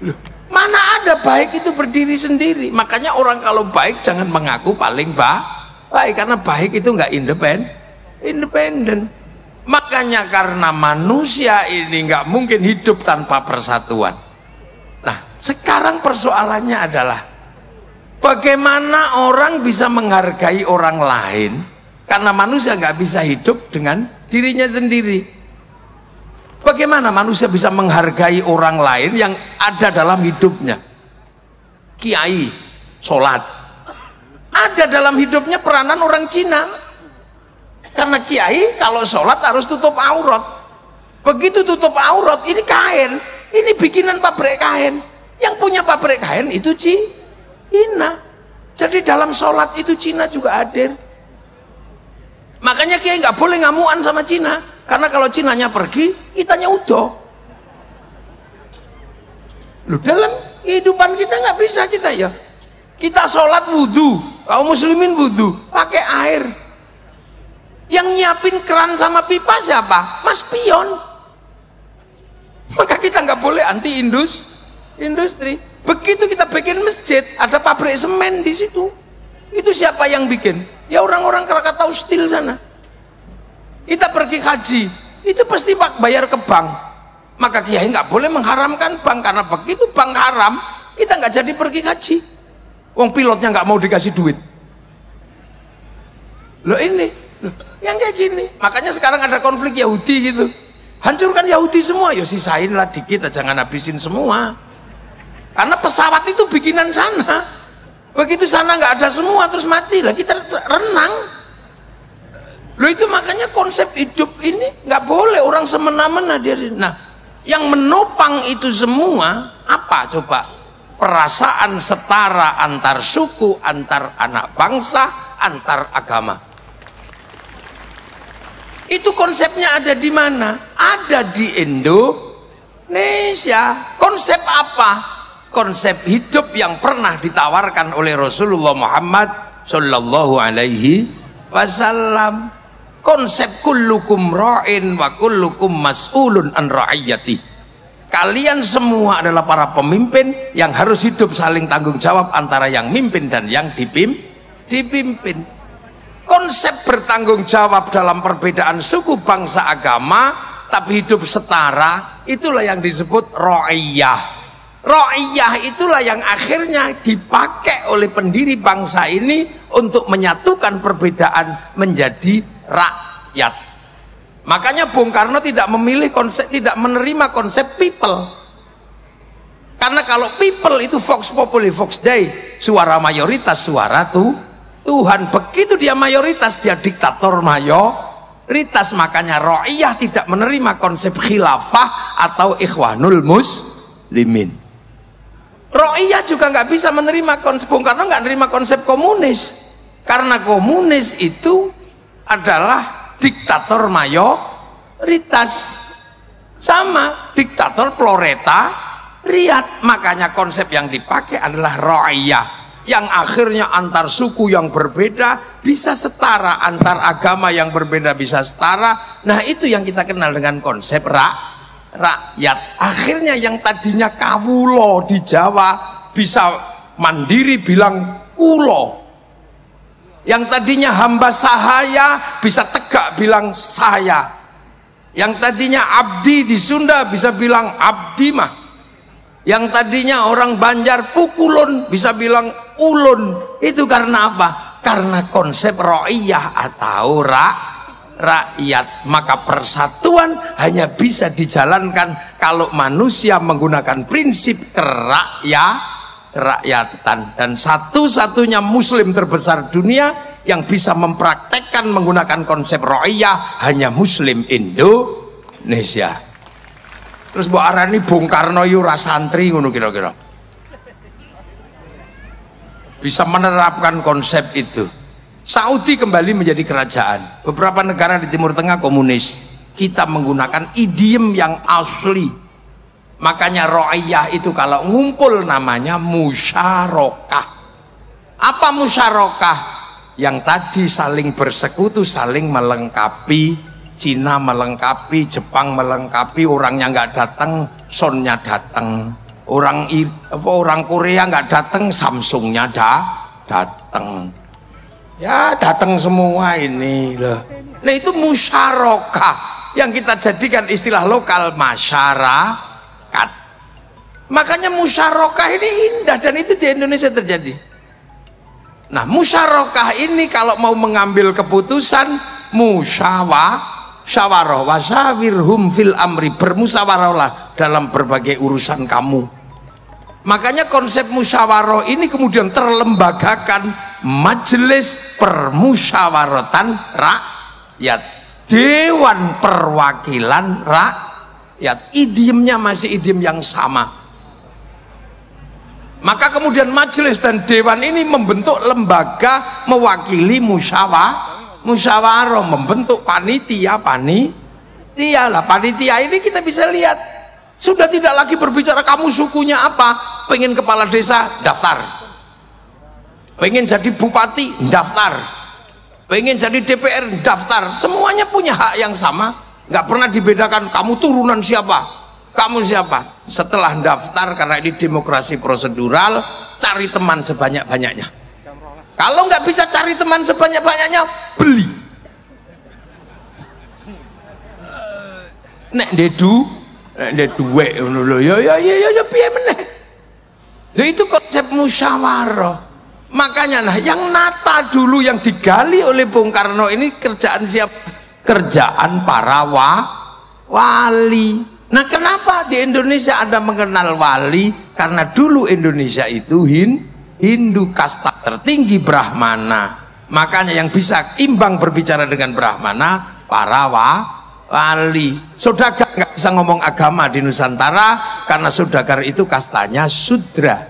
Loh, mana ada baik itu berdiri sendiri. Makanya orang kalau baik jangan mengaku paling baik, karena baik itu nggak independen. Makanya karena manusia ini nggak mungkin hidup tanpa persatuan. Nah sekarang persoalannya adalah Bagaimana orang bisa menghargai orang lain? Karena manusia nggak bisa hidup dengan dirinya sendiri. Bagaimana manusia bisa menghargai orang lain yang ada dalam hidupnya? Kiai sholat, ada dalam hidupnya peranan orang Cina. Karena kiai kalau sholat harus tutup aurat. Begitu tutup aurat, ini kain, ini bikinan pabrik kain. Yang punya pabrik kain itu Cina. Jadi dalam sholat itu Cina juga hadir. Makanya kiai nggak boleh ngamuan sama Cina, karena kalau Cinanya pergi, kitanya udah. Lu dalam kehidupan kita nggak bisa kita ya. Kita sholat wudhu, kaum muslimin wudhu pakai air. Yang nyiapin keran sama pipa siapa? Mas Pion. Maka kita nggak boleh anti industri. Begitu kita bikin masjid, ada pabrik semen di situ. Itu siapa yang bikin? Ya orang-orang Krakatau Steel sana. Kita pergi haji, itu pasti bayar ke bank. Maka kiai nggak boleh mengharamkan bank, karena begitu bank haram, kita nggak jadi pergi haji. Wong pilotnya nggak mau dikasih duit. Loh ini, yang kayak gini. Makanya sekarang ada konflik Yahudi gitu. Hancurkan Yahudi semua, ya sisain lah dikit, jangan habisin semua. Karena pesawat itu bikinan sana. Begitu sana nggak ada semua terus mati lah, kita renang. Loh itu makanya konsep hidup ini nggak boleh orang semena-mena dia. Nah, yang menopang itu semua apa coba? Perasaan setara antar suku, antar anak bangsa, antar agama. Itu konsepnya ada di mana? Ada di Indonesia. Konsep apa? Konsep hidup yang pernah ditawarkan oleh Rasulullah Muhammad Sallallahu Alaihi Wasallam. Konsep kullukum ra'in wa kullukum mas'ulun an ra'iyati. Kalian semua adalah para pemimpin yang harus hidup saling tanggung jawab antara yang mimpin dan yang dipimpin. Konsep bertanggung jawab dalam perbedaan suku, bangsa, agama, tapi hidup setara, itulah yang disebut ra'iyah. Ra'iyah itulah yang akhirnya dipakai oleh pendiri bangsa ini untuk menyatukan perbedaan menjadi rakyat. Makanya Bung Karno tidak memilih konsep, tidak menerima konsep people. Karena kalau people itu vox populi vox dei, suara mayoritas suara Tuhan. Begitu dia mayoritas, dia diktator mayoritas. Makanya ra'iyah tidak menerima konsep khilafah atau ikhwanul muslimin. Ra'iyah juga nggak bisa menerima konsep, Bung Karno nggak menerima konsep komunis, karena komunis itu adalah diktator mayoritas, sama diktator proletariat. Makanya konsep yang dipakai adalah ra'iyah, yang akhirnya antar suku yang berbeda bisa setara, antar agama yang berbeda bisa setara. Nah itu yang kita kenal dengan konsep rakyat. Akhirnya yang tadinya kawulo di Jawa bisa mandiri bilang kulo, yang tadinya hamba sahaya bisa tegak bilang saya, yang tadinya abdi di Sunda bisa bilang abdi mah, yang tadinya orang Banjar pukulun bisa bilang ulun. Itu karena apa? Karena konsep ra'iyah atau rakyat. Maka persatuan hanya bisa dijalankan kalau manusia menggunakan prinsip kerakyatan. Dan satu-satunya muslim terbesar dunia yang bisa mempraktekkan menggunakan konsep ra'iyah hanya muslim Indonesia. Terus mbok arani Bung Karno yu ra santri ngono kira-kira. Bisa menerapkan konsep itu. Saudi kembali menjadi kerajaan. Beberapa negara di Timur Tengah komunis. Kita menggunakan idiom yang asli. Makanya ra'iyah itu kalau ngumpul namanya musyarakah. Apa musyarakah? Yang tadi saling bersekutu, saling melengkapi. Cina melengkapi, Jepang melengkapi, orangnya nggak datang, Sonnya datang. Orang Korea nggak datang, Samsungnya datang. Ya datang semua ini loh. Nah itu musyarakah yang kita jadikan istilah lokal masyarakat. Makanya musyarakah ini indah dan itu di Indonesia terjadi. Nah, musyarakah ini kalau mau mengambil keputusan musyawarah wasawirhum fil amri, bermusyawarahlah dalam berbagai urusan kamu. Makanya konsep musyawarah ini kemudian terlembagakan, majelis permusyawaratan rakyat, dewan perwakilan rakyat. Idiomnya masih idiom yang sama. Maka kemudian majelis dan dewan ini membentuk lembaga mewakili musyawarah, membentuk panitia lah. Panitia ini kita bisa lihat sudah tidak lagi berbicara kamu sukunya apa, pengen kepala desa daftar, pengen jadi bupati daftar, pengen jadi DPR daftar, semuanya punya hak yang sama, nggak pernah dibedakan kamu turunan siapa, kamu siapa. Setelah daftar, karena ini demokrasi prosedural, cari teman sebanyak-banyaknya. Kalau nggak bisa cari teman sebanyak-banyaknya, beli. Nek ndek duwe ngono lho, ya piye meneh. Lha itu konsep musyawarah. Makanya nah, yang nata dulu yang digali oleh Bung Karno ini kerjaan siapa? Kerjaan para wali. Nah, kenapa di Indonesia Anda mengenal wali? Karena dulu Indonesia itu Hindu, kasta tertinggi Brahmana. Makanya yang bisa imbang berbicara dengan Brahmana para wali. Saudagar nggak bisa ngomong agama di Nusantara karena saudagar itu kastanya Sudra.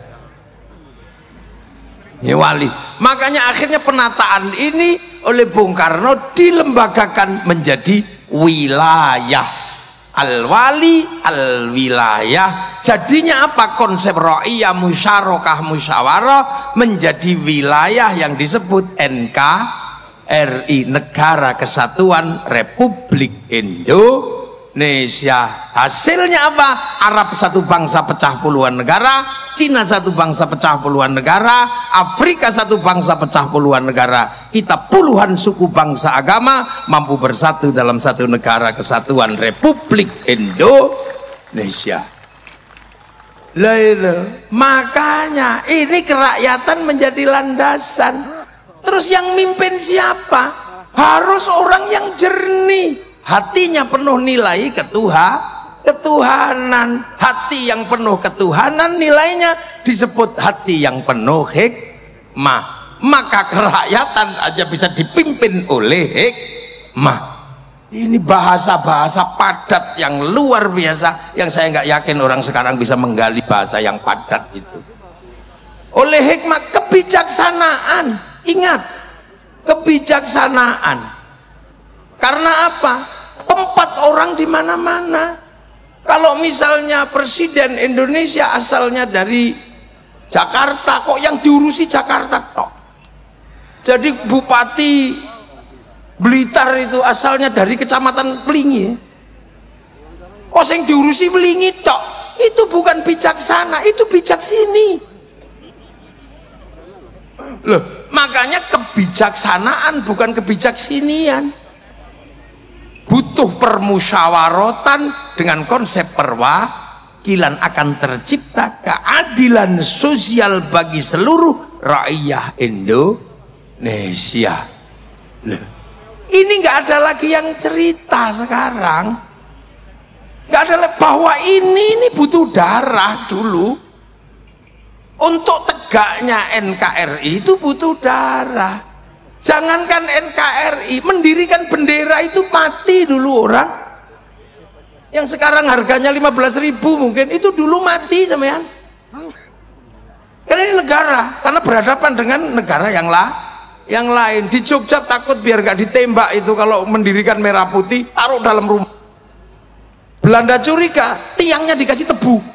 Ini wali. Makanya akhirnya penataan ini oleh Bung Karno dilembagakan menjadi wilayah. Al-wali al-wilayah. Jadinya apa? Konsep ra'iyah musyarakah musyawarah menjadi wilayah yang disebut NKRI, Negara Kesatuan Republik Indonesia. Hasilnya apa? Arab satu bangsa pecah puluhan negara, Cina satu bangsa pecah puluhan negara, Afrika satu bangsa pecah puluhan negara. Kita puluhan suku bangsa agama mampu bersatu dalam satu negara kesatuan Republik Indonesia. Makanya ini kerakyatan menjadi landasan. Terus yang mimpin siapa? Harus orang yang jernih, hatinya penuh nilai ketuhanan. Hati yang penuh ketuhanan nilainya disebut hati yang penuh hikmah. Maka kerakyatan aja bisa dipimpin oleh hikmah. Ini bahasa-bahasa padat yang luar biasa, yang saya nggak yakin orang sekarang bisa menggali bahasa yang padat itu. Oleh hikmah, kebijaksanaan. Ingat, kebijaksanaan. Karena apa? Tempat orang di mana-mana. Kalau misalnya presiden Indonesia asalnya dari Jakarta, kok yang diurusi Jakarta kok. Jadi Bupati Blitar itu asalnya dari Kecamatan Pelingi, kok yang diurusi Pelingi tok. Itu bukan bijaksana, itu bijak sini. Loh, makanya kebijaksanaan bukan kebijaksinian. Butuh permusyawaratan dengan konsep perwakilan, akan tercipta keadilan sosial bagi seluruh rakyat Indonesia. Loh, ini nggak ada lagi yang cerita sekarang, nggak ada lagi bahwa ini butuh darah dulu. Untuk tegaknya NKRI itu butuh darah. Jangankan NKRI, mendirikan bendera itu mati dulu orang. Yang sekarang harganya 15.000 mungkin, itu dulu mati teman. Karena ini negara, karena berhadapan dengan negara yang lain. Di Jogja takut biar gak ditembak itu kalau mendirikan merah putih, taruh dalam rumah. Belanda curiga, tiangnya dikasih tebu.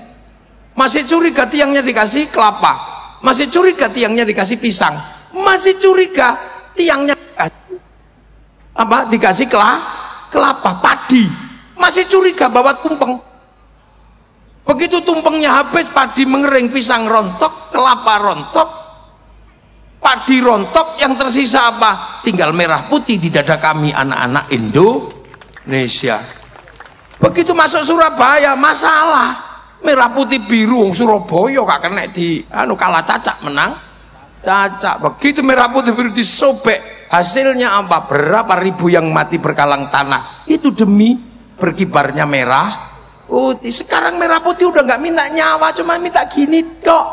Masih curiga tiangnya dikasih kelapa, masih curiga tiangnya dikasih pisang, masih curiga tiangnya dikasih kelapa padi, masih curiga bawa tumpeng. Begitu tumpengnya habis, padi mengering, pisang rontok, kelapa rontok, padi rontok, yang tersisa apa? Tinggal merah putih di dada kami anak-anak Indonesia. Begitu masuk Surabaya, masalah merah putih biru, Surabaya gak kena di kalah cacak menang Cacat. Begitu merah putih biru disobek, hasilnya apa? Berapa ribu yang mati berkalang tanah itu demi berkibarnya merah putih. Sekarang merah putih udah nggak minta nyawa, cuma minta gini dok.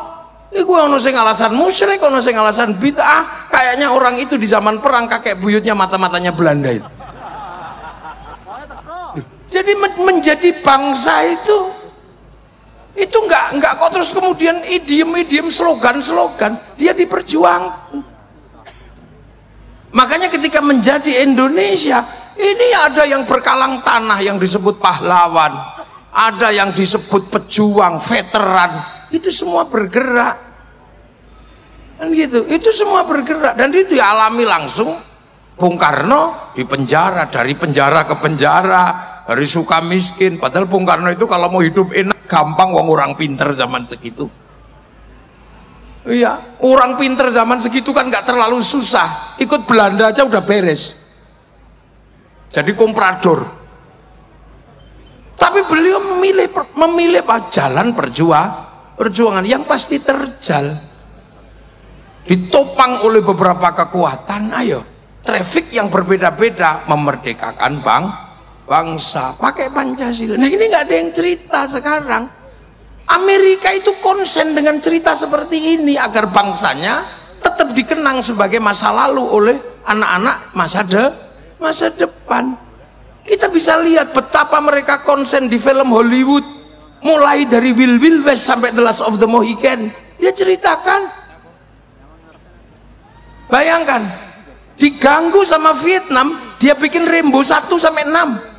Iku ono sing alasan musyrik, ono sing alasan bid'ah. Kayaknya orang itu di zaman perang kakek buyutnya mata-matanya Belanda itu. Jadi menjadi bangsa itu nggak kok terus kemudian idiom slogan dia diperjuangkan. Makanya ketika menjadi Indonesia ini ada yang berkalang tanah yang disebut pahlawan, ada yang disebut pejuang, veteran, itu semua bergerak kan gitu, itu semua bergerak dan itu dialami langsung. Bung Karno di penjara, dari penjara ke penjara, dari suka miskin. Padahal Bung Karno itu kalau mau hidup enak gampang, wong orang pinter zaman segitu. Iya, orang pinter zaman segitu kan nggak terlalu susah, ikut Belanda aja udah beres, jadi komprador. Tapi beliau memilih jalan perjuangan yang pasti terjal, ditopang oleh beberapa kekuatan. Ayo, trafik yang berbeda-beda memerdekakan bangsa pakai Pancasila. Nah ini nggak ada yang cerita sekarang. Amerika itu konsen dengan cerita seperti ini agar bangsanya tetap dikenang sebagai masa lalu oleh anak-anak masa depan. Kita bisa lihat betapa mereka konsen di film Hollywood, mulai dari Wild Wild West sampai The Last of the Mohican. Dia ceritakan, bayangkan, diganggu sama Vietnam, dia bikin Rambo 1 sampai 6.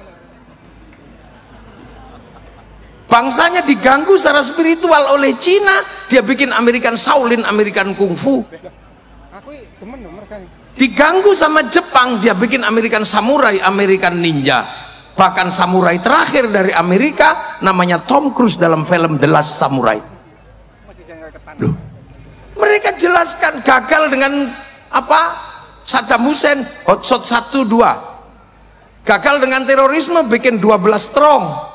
Bangsanya diganggu secara spiritual oleh Cina, dia bikin American Shaolin, American Kungfu. Diganggu sama Jepang, dia bikin American Samurai, American Ninja. Bahkan samurai terakhir dari Amerika namanya Tom Cruise dalam film The Last Samurai. Loh, mereka jelaskan gagal dengan apa? Saddam Hussein, Hot Shot 1, 2. Gagal dengan terorisme, bikin 12 strong.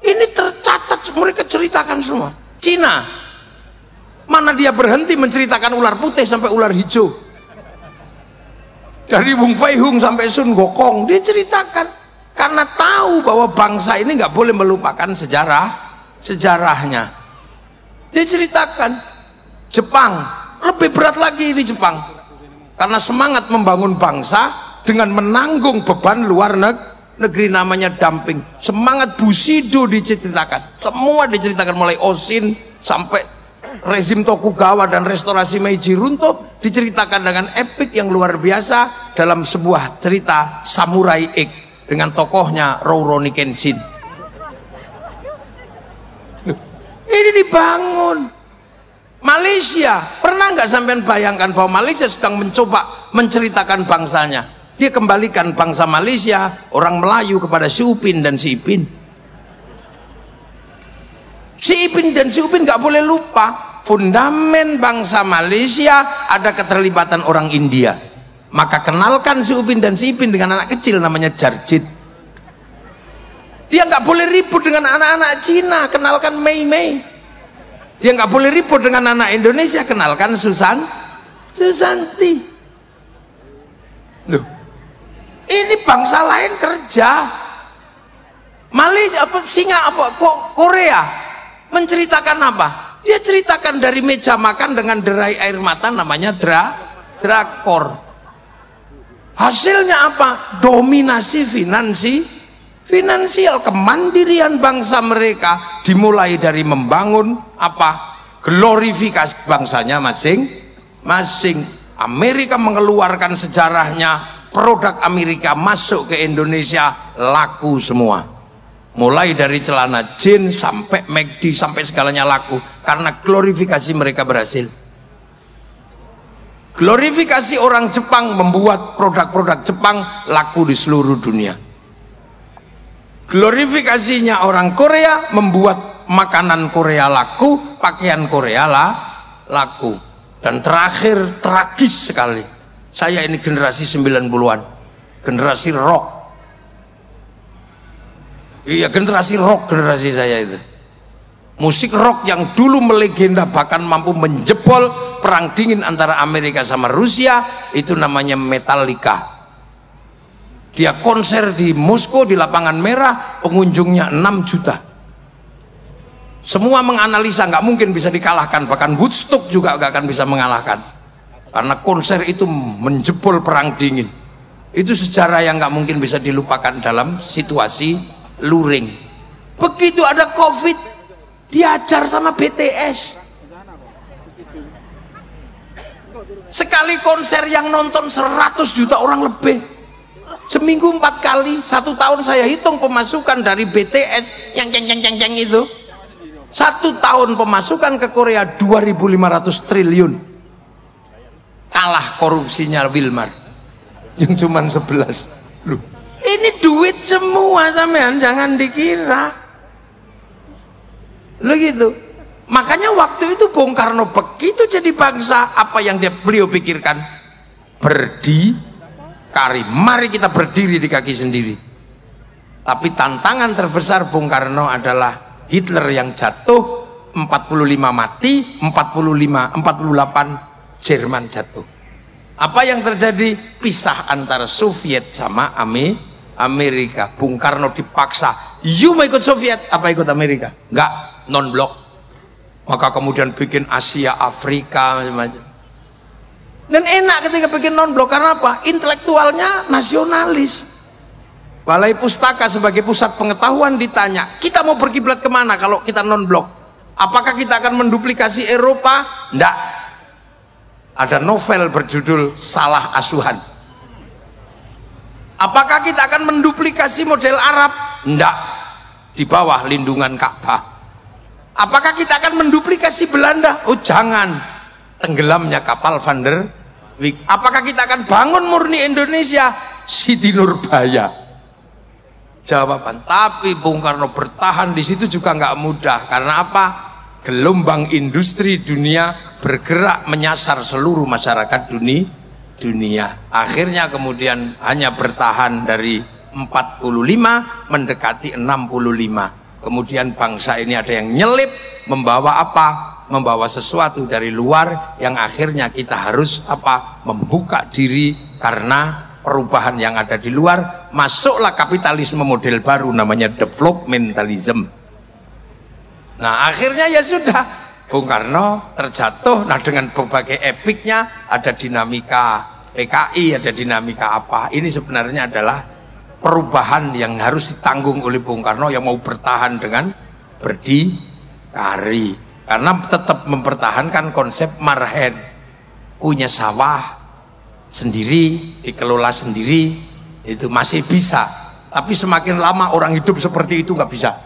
Ini tercatat, mereka ceritakan semua. Cina, mana dia berhenti menceritakan ular putih sampai ular hijau, dari Wung Fei Hung sampai Sun Gokong, dia ceritakan karena tahu bahwa bangsa ini nggak boleh melupakan sejarahnya. Dia ceritakan Jepang lebih berat lagi di Jepang karena semangat membangun bangsa dengan menanggung beban luar negeri namanya dumping. Semangat Bushido diceritakan, semua diceritakan mulai Oshin sampai rezim Tokugawa dan restorasi Meiji runtuh, diceritakan dengan epik yang luar biasa dalam sebuah cerita Samurai X dengan tokohnya Rurouni Kenshin. Ini dibangun. Malaysia, pernah nggak sampean bayangkan bahwa Malaysia sedang mencoba menceritakan bangsanya? Dia kembalikan bangsa Malaysia, orang Melayu kepada si Upin dan si Ipin. Si Ipin dan si Upin nggak boleh lupa, fundamen bangsa Malaysia ada keterlibatan orang India. Maka kenalkan si Upin dan si Ipin dengan anak kecil namanya Jarjit. Dia nggak boleh ribut dengan anak-anak Cina, kenalkan Mei Mei. Dia nggak boleh ribut dengan anak Indonesia, kenalkan Susanti. Loh, ini bangsa lain kerja. Malaysia Korea menceritakan apa? Dia ceritakan dari meja makan dengan derai air mata namanya drakor. Hasilnya apa? Dominasi finansial, kemandirian bangsa mereka dimulai dari membangun apa? Glorifikasi bangsanya masing-masing. Amerika mengeluarkan sejarahnya, produk Amerika masuk ke Indonesia laku semua, mulai dari celana jeans sampai McD sampai segalanya laku karena glorifikasi mereka berhasil. Glorifikasi orang Jepang membuat produk-produk Jepang laku di seluruh dunia. Glorifikasinya orang Korea membuat makanan Korea laku, pakaian Korea laku. Dan terakhir, tragis sekali, saya ini generasi 90-an, generasi rock. Iya, generasi rock, generasi saya itu. Musik rock yang dulu melegenda bahkan mampu menjebol perang dingin antara Amerika sama Rusia, itu namanya Metallica. Dia konser di Moskow di lapangan merah, pengunjungnya 6 juta. Semua menganalisa nggak mungkin bisa dikalahkan, bahkan Woodstock juga nggak akan bisa mengalahkan, karena konser itu menjebol perang dingin. Itu sejarah yang nggak mungkin bisa dilupakan dalam situasi luring. Begitu ada COVID, diajar sama BTS. Sekali konser yang nonton 100 juta orang lebih, seminggu 4 kali, 1 tahun saya hitung pemasukan dari BTS yang ceng itu, 1 tahun pemasukan ke Korea 2.500 triliun. Kalah korupsinya Wilmar yang cuma 11. Loh, ini duit semua sampean, jangan dikira. Loh gitu. Makanya waktu itu Bung Karno begitu jadi bangsa, apa yang beliau pikirkan? Berdikari, mari kita berdiri di kaki sendiri. Tapi tantangan terbesar Bung Karno adalah Hitler yang jatuh, 45 mati, 48 Jerman jatuh. Apa yang terjadi? Pisah antara Soviet sama Amerika. Bung Karno dipaksa, you mau ikut Soviet apa ikut Amerika? Enggak, non-blok. Maka kemudian bikin Asia, Afrika, macam-macam. Dan enak ketika bikin non-blok, karena apa? Intelektualnya nasionalis. Balai Pustaka sebagai pusat pengetahuan ditanya, kita mau berkiblat kemana kalau kita non-blok? Apakah kita akan menduplikasi Eropa? Enggak. Ada novel berjudul Salah Asuhan. Apakah kita akan menduplikasi model Arab? Enggak. Di bawah lindungan Ka'bah. Apakah kita akan menduplikasi Belanda? Oh jangan, tenggelamnya kapal Van der Wijk. Apakah kita akan bangun murni Indonesia? Siti Nurbaya jawaban. Tapi Bung Karno bertahan di situ juga nggak mudah. Karena apa? Gelombang industri dunia bergerak menyasar seluruh masyarakat dunia. Akhirnya kemudian hanya bertahan dari 45 mendekati 65. Kemudian bangsa ini ada yang nyelip, membawa apa? Membawa sesuatu dari luar yang akhirnya kita harus apa? Membuka diri karena perubahan yang ada di luar. Masuklah kapitalisme model baru namanya developmentalism. Nah akhirnya ya sudah, Bung Karno terjatuh. Nah dengan berbagai epiknya, ada dinamika PKI, ada dinamika apa. Ini sebenarnya adalah perubahan yang harus ditanggung oleh Bung Karno yang mau bertahan dengan berdikari, karena tetap mempertahankan konsep marhen, punya sawah sendiri, dikelola sendiri, itu masih bisa. Tapi semakin lama orang hidup seperti itu nggak bisa,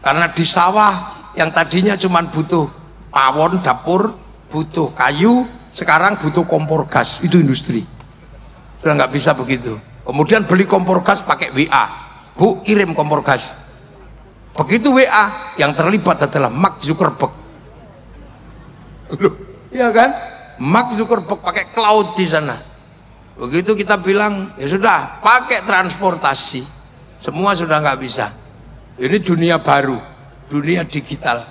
karena di sawah yang tadinya cuma butuh pawon dapur, butuh kayu, sekarang butuh kompor gas. Itu industri, sudah nggak bisa begitu. Kemudian beli kompor gas pakai WA, Bu kirim kompor gas. Begitu WA, yang terlibat adalah Mark Zuckerberg. Loh, iya kan? Mark Zuckerberg pakai cloud di sana. Begitu kita bilang, ya sudah pakai transportasi, semua sudah nggak bisa. Ini dunia baru, dunia digital.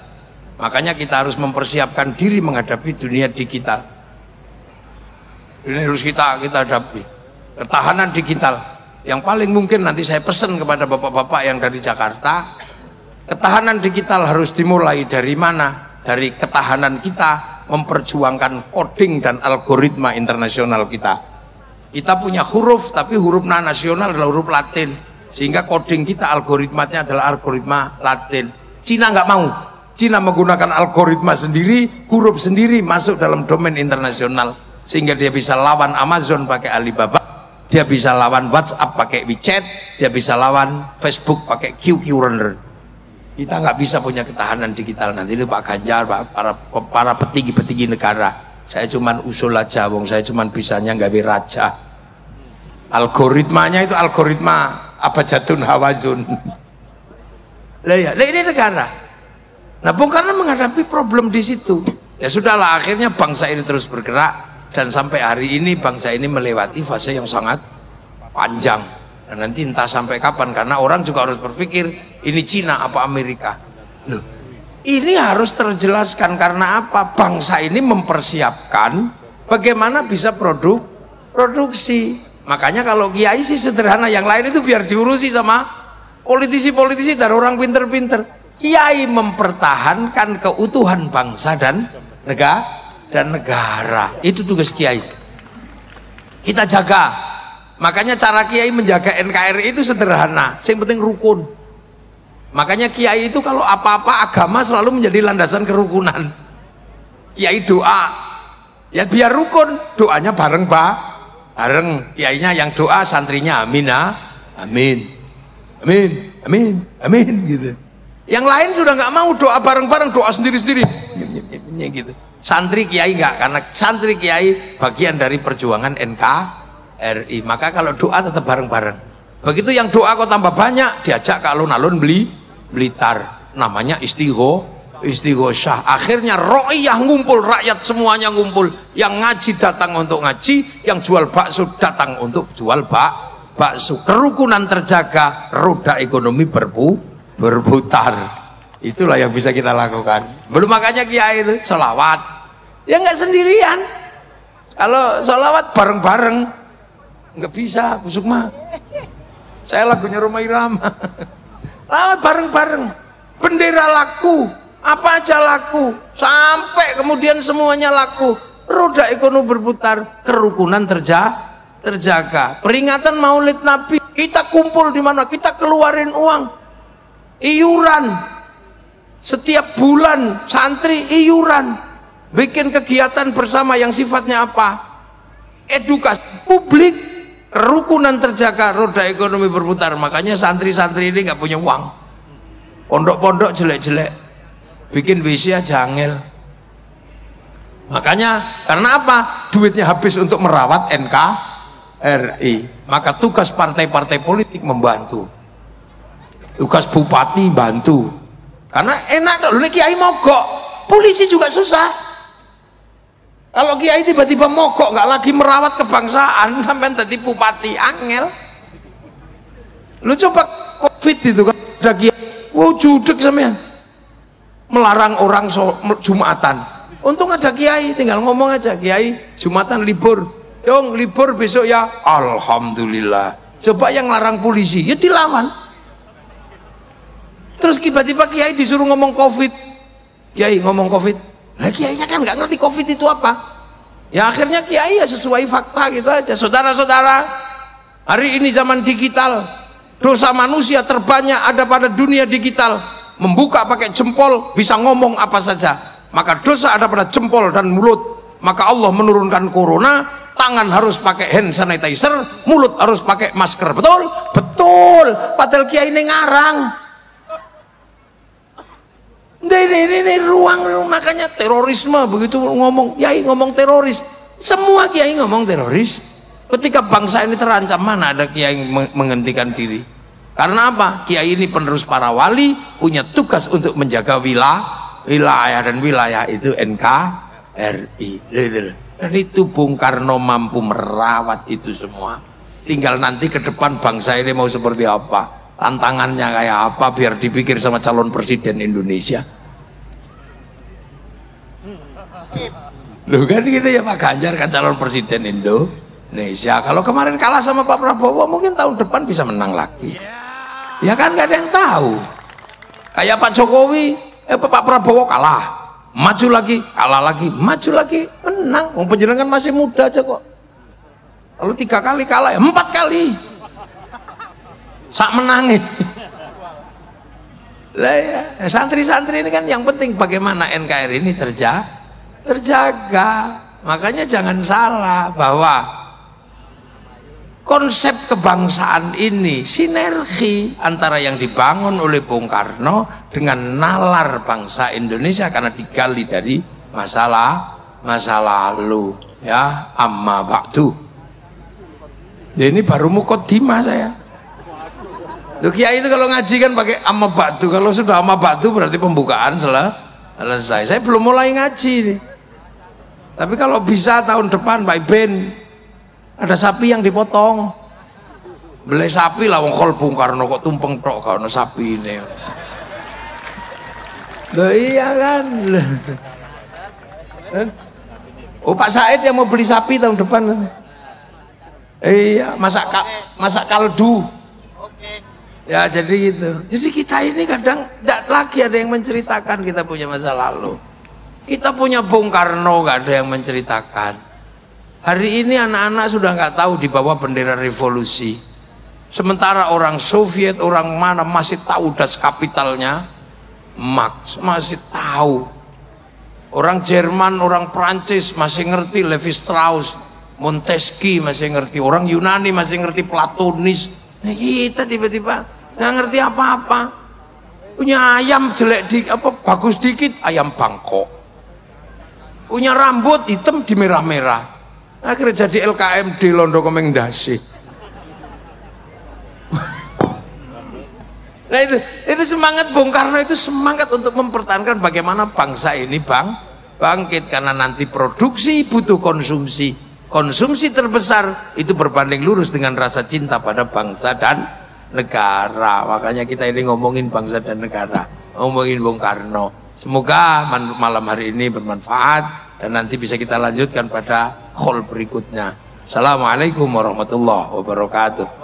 Makanya kita harus mempersiapkan diri menghadapi dunia digital. Ini harus kita hadapi. Ketahanan digital yang paling mungkin nanti saya pesan kepada bapak-bapak yang dari Jakarta. Ketahanan digital harus dimulai dari mana? Dari ketahanan kita memperjuangkan coding dan algoritma internasional kita. Kita punya huruf, tapi huruf nasional adalah huruf Latin, sehingga coding kita, algoritmanya adalah algoritma Latin. Cina nggak mau. Cina menggunakan algoritma sendiri, huruf sendiri, masuk dalam domain internasional, sehingga dia bisa lawan Amazon pakai Alibaba. Dia bisa lawan WhatsApp pakai WeChat, dia bisa lawan Facebook pakai QQ Runner. Kita nggak bisa punya ketahanan digital nanti. Itu Pak Ganjar, para petinggi-petinggi negara. Saya cuman usul aja, wong saya cuman bisanya nggak raja. Algoritmanya itu algoritma abjadun hawazun. Lah ya, ini negara. Nah, Bung Karno menghadapi problem di situ. Ya sudahlah, akhirnya bangsa ini terus bergerak. Dan sampai hari ini bangsa ini melewati fase yang sangat panjang. Dan nanti entah sampai kapan, karena orang juga harus berpikir ini Cina apa Amerika. Loh, Ini harus terjelaskan karena apa? Bangsa ini mempersiapkan bagaimana bisa produksi. Makanya kalau kiai sih sederhana, yang lain itu biar diurusi sama politisi-politisi dan orang pinter-pinter. Kiai mempertahankan keutuhan bangsa dan negara. Itu tugas kiai. Kita jaga. Makanya cara kiai menjaga NKRI itu sederhana. Yang penting rukun. Makanya kiai itu kalau apa-apa agama selalu menjadi landasan kerukunan. Kiai doa, ya biar rukun, doanya bareng bareng. Kiainya yang doa, santrinya amin, amin, amin, amin, amin gitu. Yang lain sudah nggak mau doa bareng-bareng, doa sendiri-sendiri gitu. Santri kiai nggak, karena santri kiai bagian dari perjuangan NKRI. Maka kalau doa tetap bareng-bareng. Begitu yang doa kok tambah banyak, diajak ke alun-alun Blitar, namanya istighosah. Akhirnya ro'iyah ngumpul, rakyat semuanya ngumpul. Yang ngaji datang untuk ngaji, yang jual bakso datang untuk jual bakso. Kerukunan terjaga, roda ekonomi berputar. Itulah yang bisa kita lakukan. Belum makanya kiai itu sholawat, ya nggak sendirian. Kalau sholawat bareng-bareng nggak bisa, kusuk mah. Saya lagunya Rhoma Irama. Lawat bareng-bareng, bendera laku, apa aja laku, sampai kemudian semuanya laku, roda ekonomi berputar, kerukunan terjaga. Peringatan Maulid Nabi, kita kumpul di mana? Kita keluarin uang, iuran, setiap bulan santri iuran, bikin kegiatan bersama yang sifatnya apa? Edukasi publik. Kerukunan terjaga, roda ekonomi berputar. Makanya santri-santri ini nggak punya uang. Pondok-pondok jelek-jelek, bikin WC aja angel. Makanya karena apa? Duitnya habis untuk merawat NKRI. Maka tugas partai-partai politik membantu. Tugas bupati bantu. Karena enak, dulu kiai mogok, polisi juga susah. Kalau kiai tiba-tiba mogok, nggak lagi merawat kebangsaan, sampai tadi bupati angel. Lu coba COVID itu kan ada kiai, wow judek sampean, melarang orang Jumatan. Untung ada kiai, tinggal ngomong aja, kiai Jumatan libur, yong libur besok ya, alhamdulillah. Coba yang larang polisi, ya dilawan. Terus tiba-tiba kiai disuruh ngomong COVID, kiai ngomong COVID. Nah, kiainya kan nggak ngerti COVID itu apa. Ya akhirnya kiai ya sesuai fakta gitu aja. Saudara-saudara, hari ini zaman digital, dosa manusia terbanyak ada pada dunia digital. Membuka pakai jempol bisa ngomong apa saja. Maka dosa ada pada jempol dan mulut. Maka Allah menurunkan corona, tangan harus pakai hand sanitizer, mulut harus pakai masker. Betul? Betul. Padahal kiai ini ngarang. Ini ruang, makanya terorisme begitu ngomong kiai ngomong teroris, semua kiai ngomong teroris. Ketika bangsa ini terancam, mana ada kiai menghentikan diri? Karena apa? Kiai ini penerus para wali, punya tugas untuk menjaga wilayah dan wilayah itu NKRI. Dan itu Bung Karno mampu merawat itu semua. Tinggal nanti ke depan bangsa ini mau seperti apa, tantangannya kayak apa, biar dipikir sama calon presiden Indonesia. Loh kan gitu ya, Pak Ganjar kan calon presiden Indonesia. Kalau kemarin kalah sama Pak Prabowo, mungkin tahun depan bisa menang lagi. Ya kan nggak ada yang tahu. Kayak Pak Jokowi, Pak Prabowo kalah, maju lagi, kalah lagi, maju lagi, menang. Wong panjenengan masih muda aja kok. Kalau 3 kali kalah ya 4 kali. Sak menangin. Lah ya, santri-santri ini kan yang penting bagaimana NKRI ini terjaga. Makanya jangan salah bahwa konsep kebangsaan ini sinergi antara yang dibangun oleh Bung Karno dengan nalar bangsa Indonesia karena digali dari masa lalu ya. Amma ba'du. Ya, ini baru muqaddimah saya. Loh, kiai itu kalau ngaji kan pakai amma ba'du. Kalau sudah amma ba'du berarti pembukaan selesai. Saya belum mulai ngaji nih. Tapi kalau bisa tahun depan Pak Iben ada sapi yang dipotong. Beli sapi lah wong kol Bung Karno kok tumpeng tok gak ono sapi ini. Loh iya kan. Oh Pak Said yang mau beli sapi tahun depan. Iya, masak kaldu. Ya jadi gitu. Jadi kita ini kadang tidak lagi ada yang menceritakan kita punya masa lalu. Kita punya Bung Karno, nggak ada yang menceritakan. Hari ini anak-anak sudah nggak tahu di bawah bendera revolusi. Sementara orang Soviet, orang mana masih tahu das kapitalnya, Marx masih tahu. Orang Jerman, orang Prancis masih ngerti Levi Strauss, Montesquieu masih ngerti. Orang Yunani masih ngerti Platonis. Nah, kita tiba-tiba nggak ngerti apa-apa. Punya ayam jelek bagus dikit, ayam Bangkok. Punya rambut hitam di merah-merah. Akhirnya jadi LKMD Londo Komeng-Dasi. Nah itu semangat Bung Karno, itu semangat untuk mempertahankan bagaimana bangsa ini bangkit, karena nanti produksi butuh konsumsi. Konsumsi terbesar itu berbanding lurus dengan rasa cinta pada bangsa dan negara. Makanya kita ini ngomongin bangsa dan negara, ngomongin Bung Karno. Semoga malam hari ini bermanfaat dan nanti bisa kita lanjutkan pada call berikutnya. Assalamualaikum warahmatullahi wabarakatuh.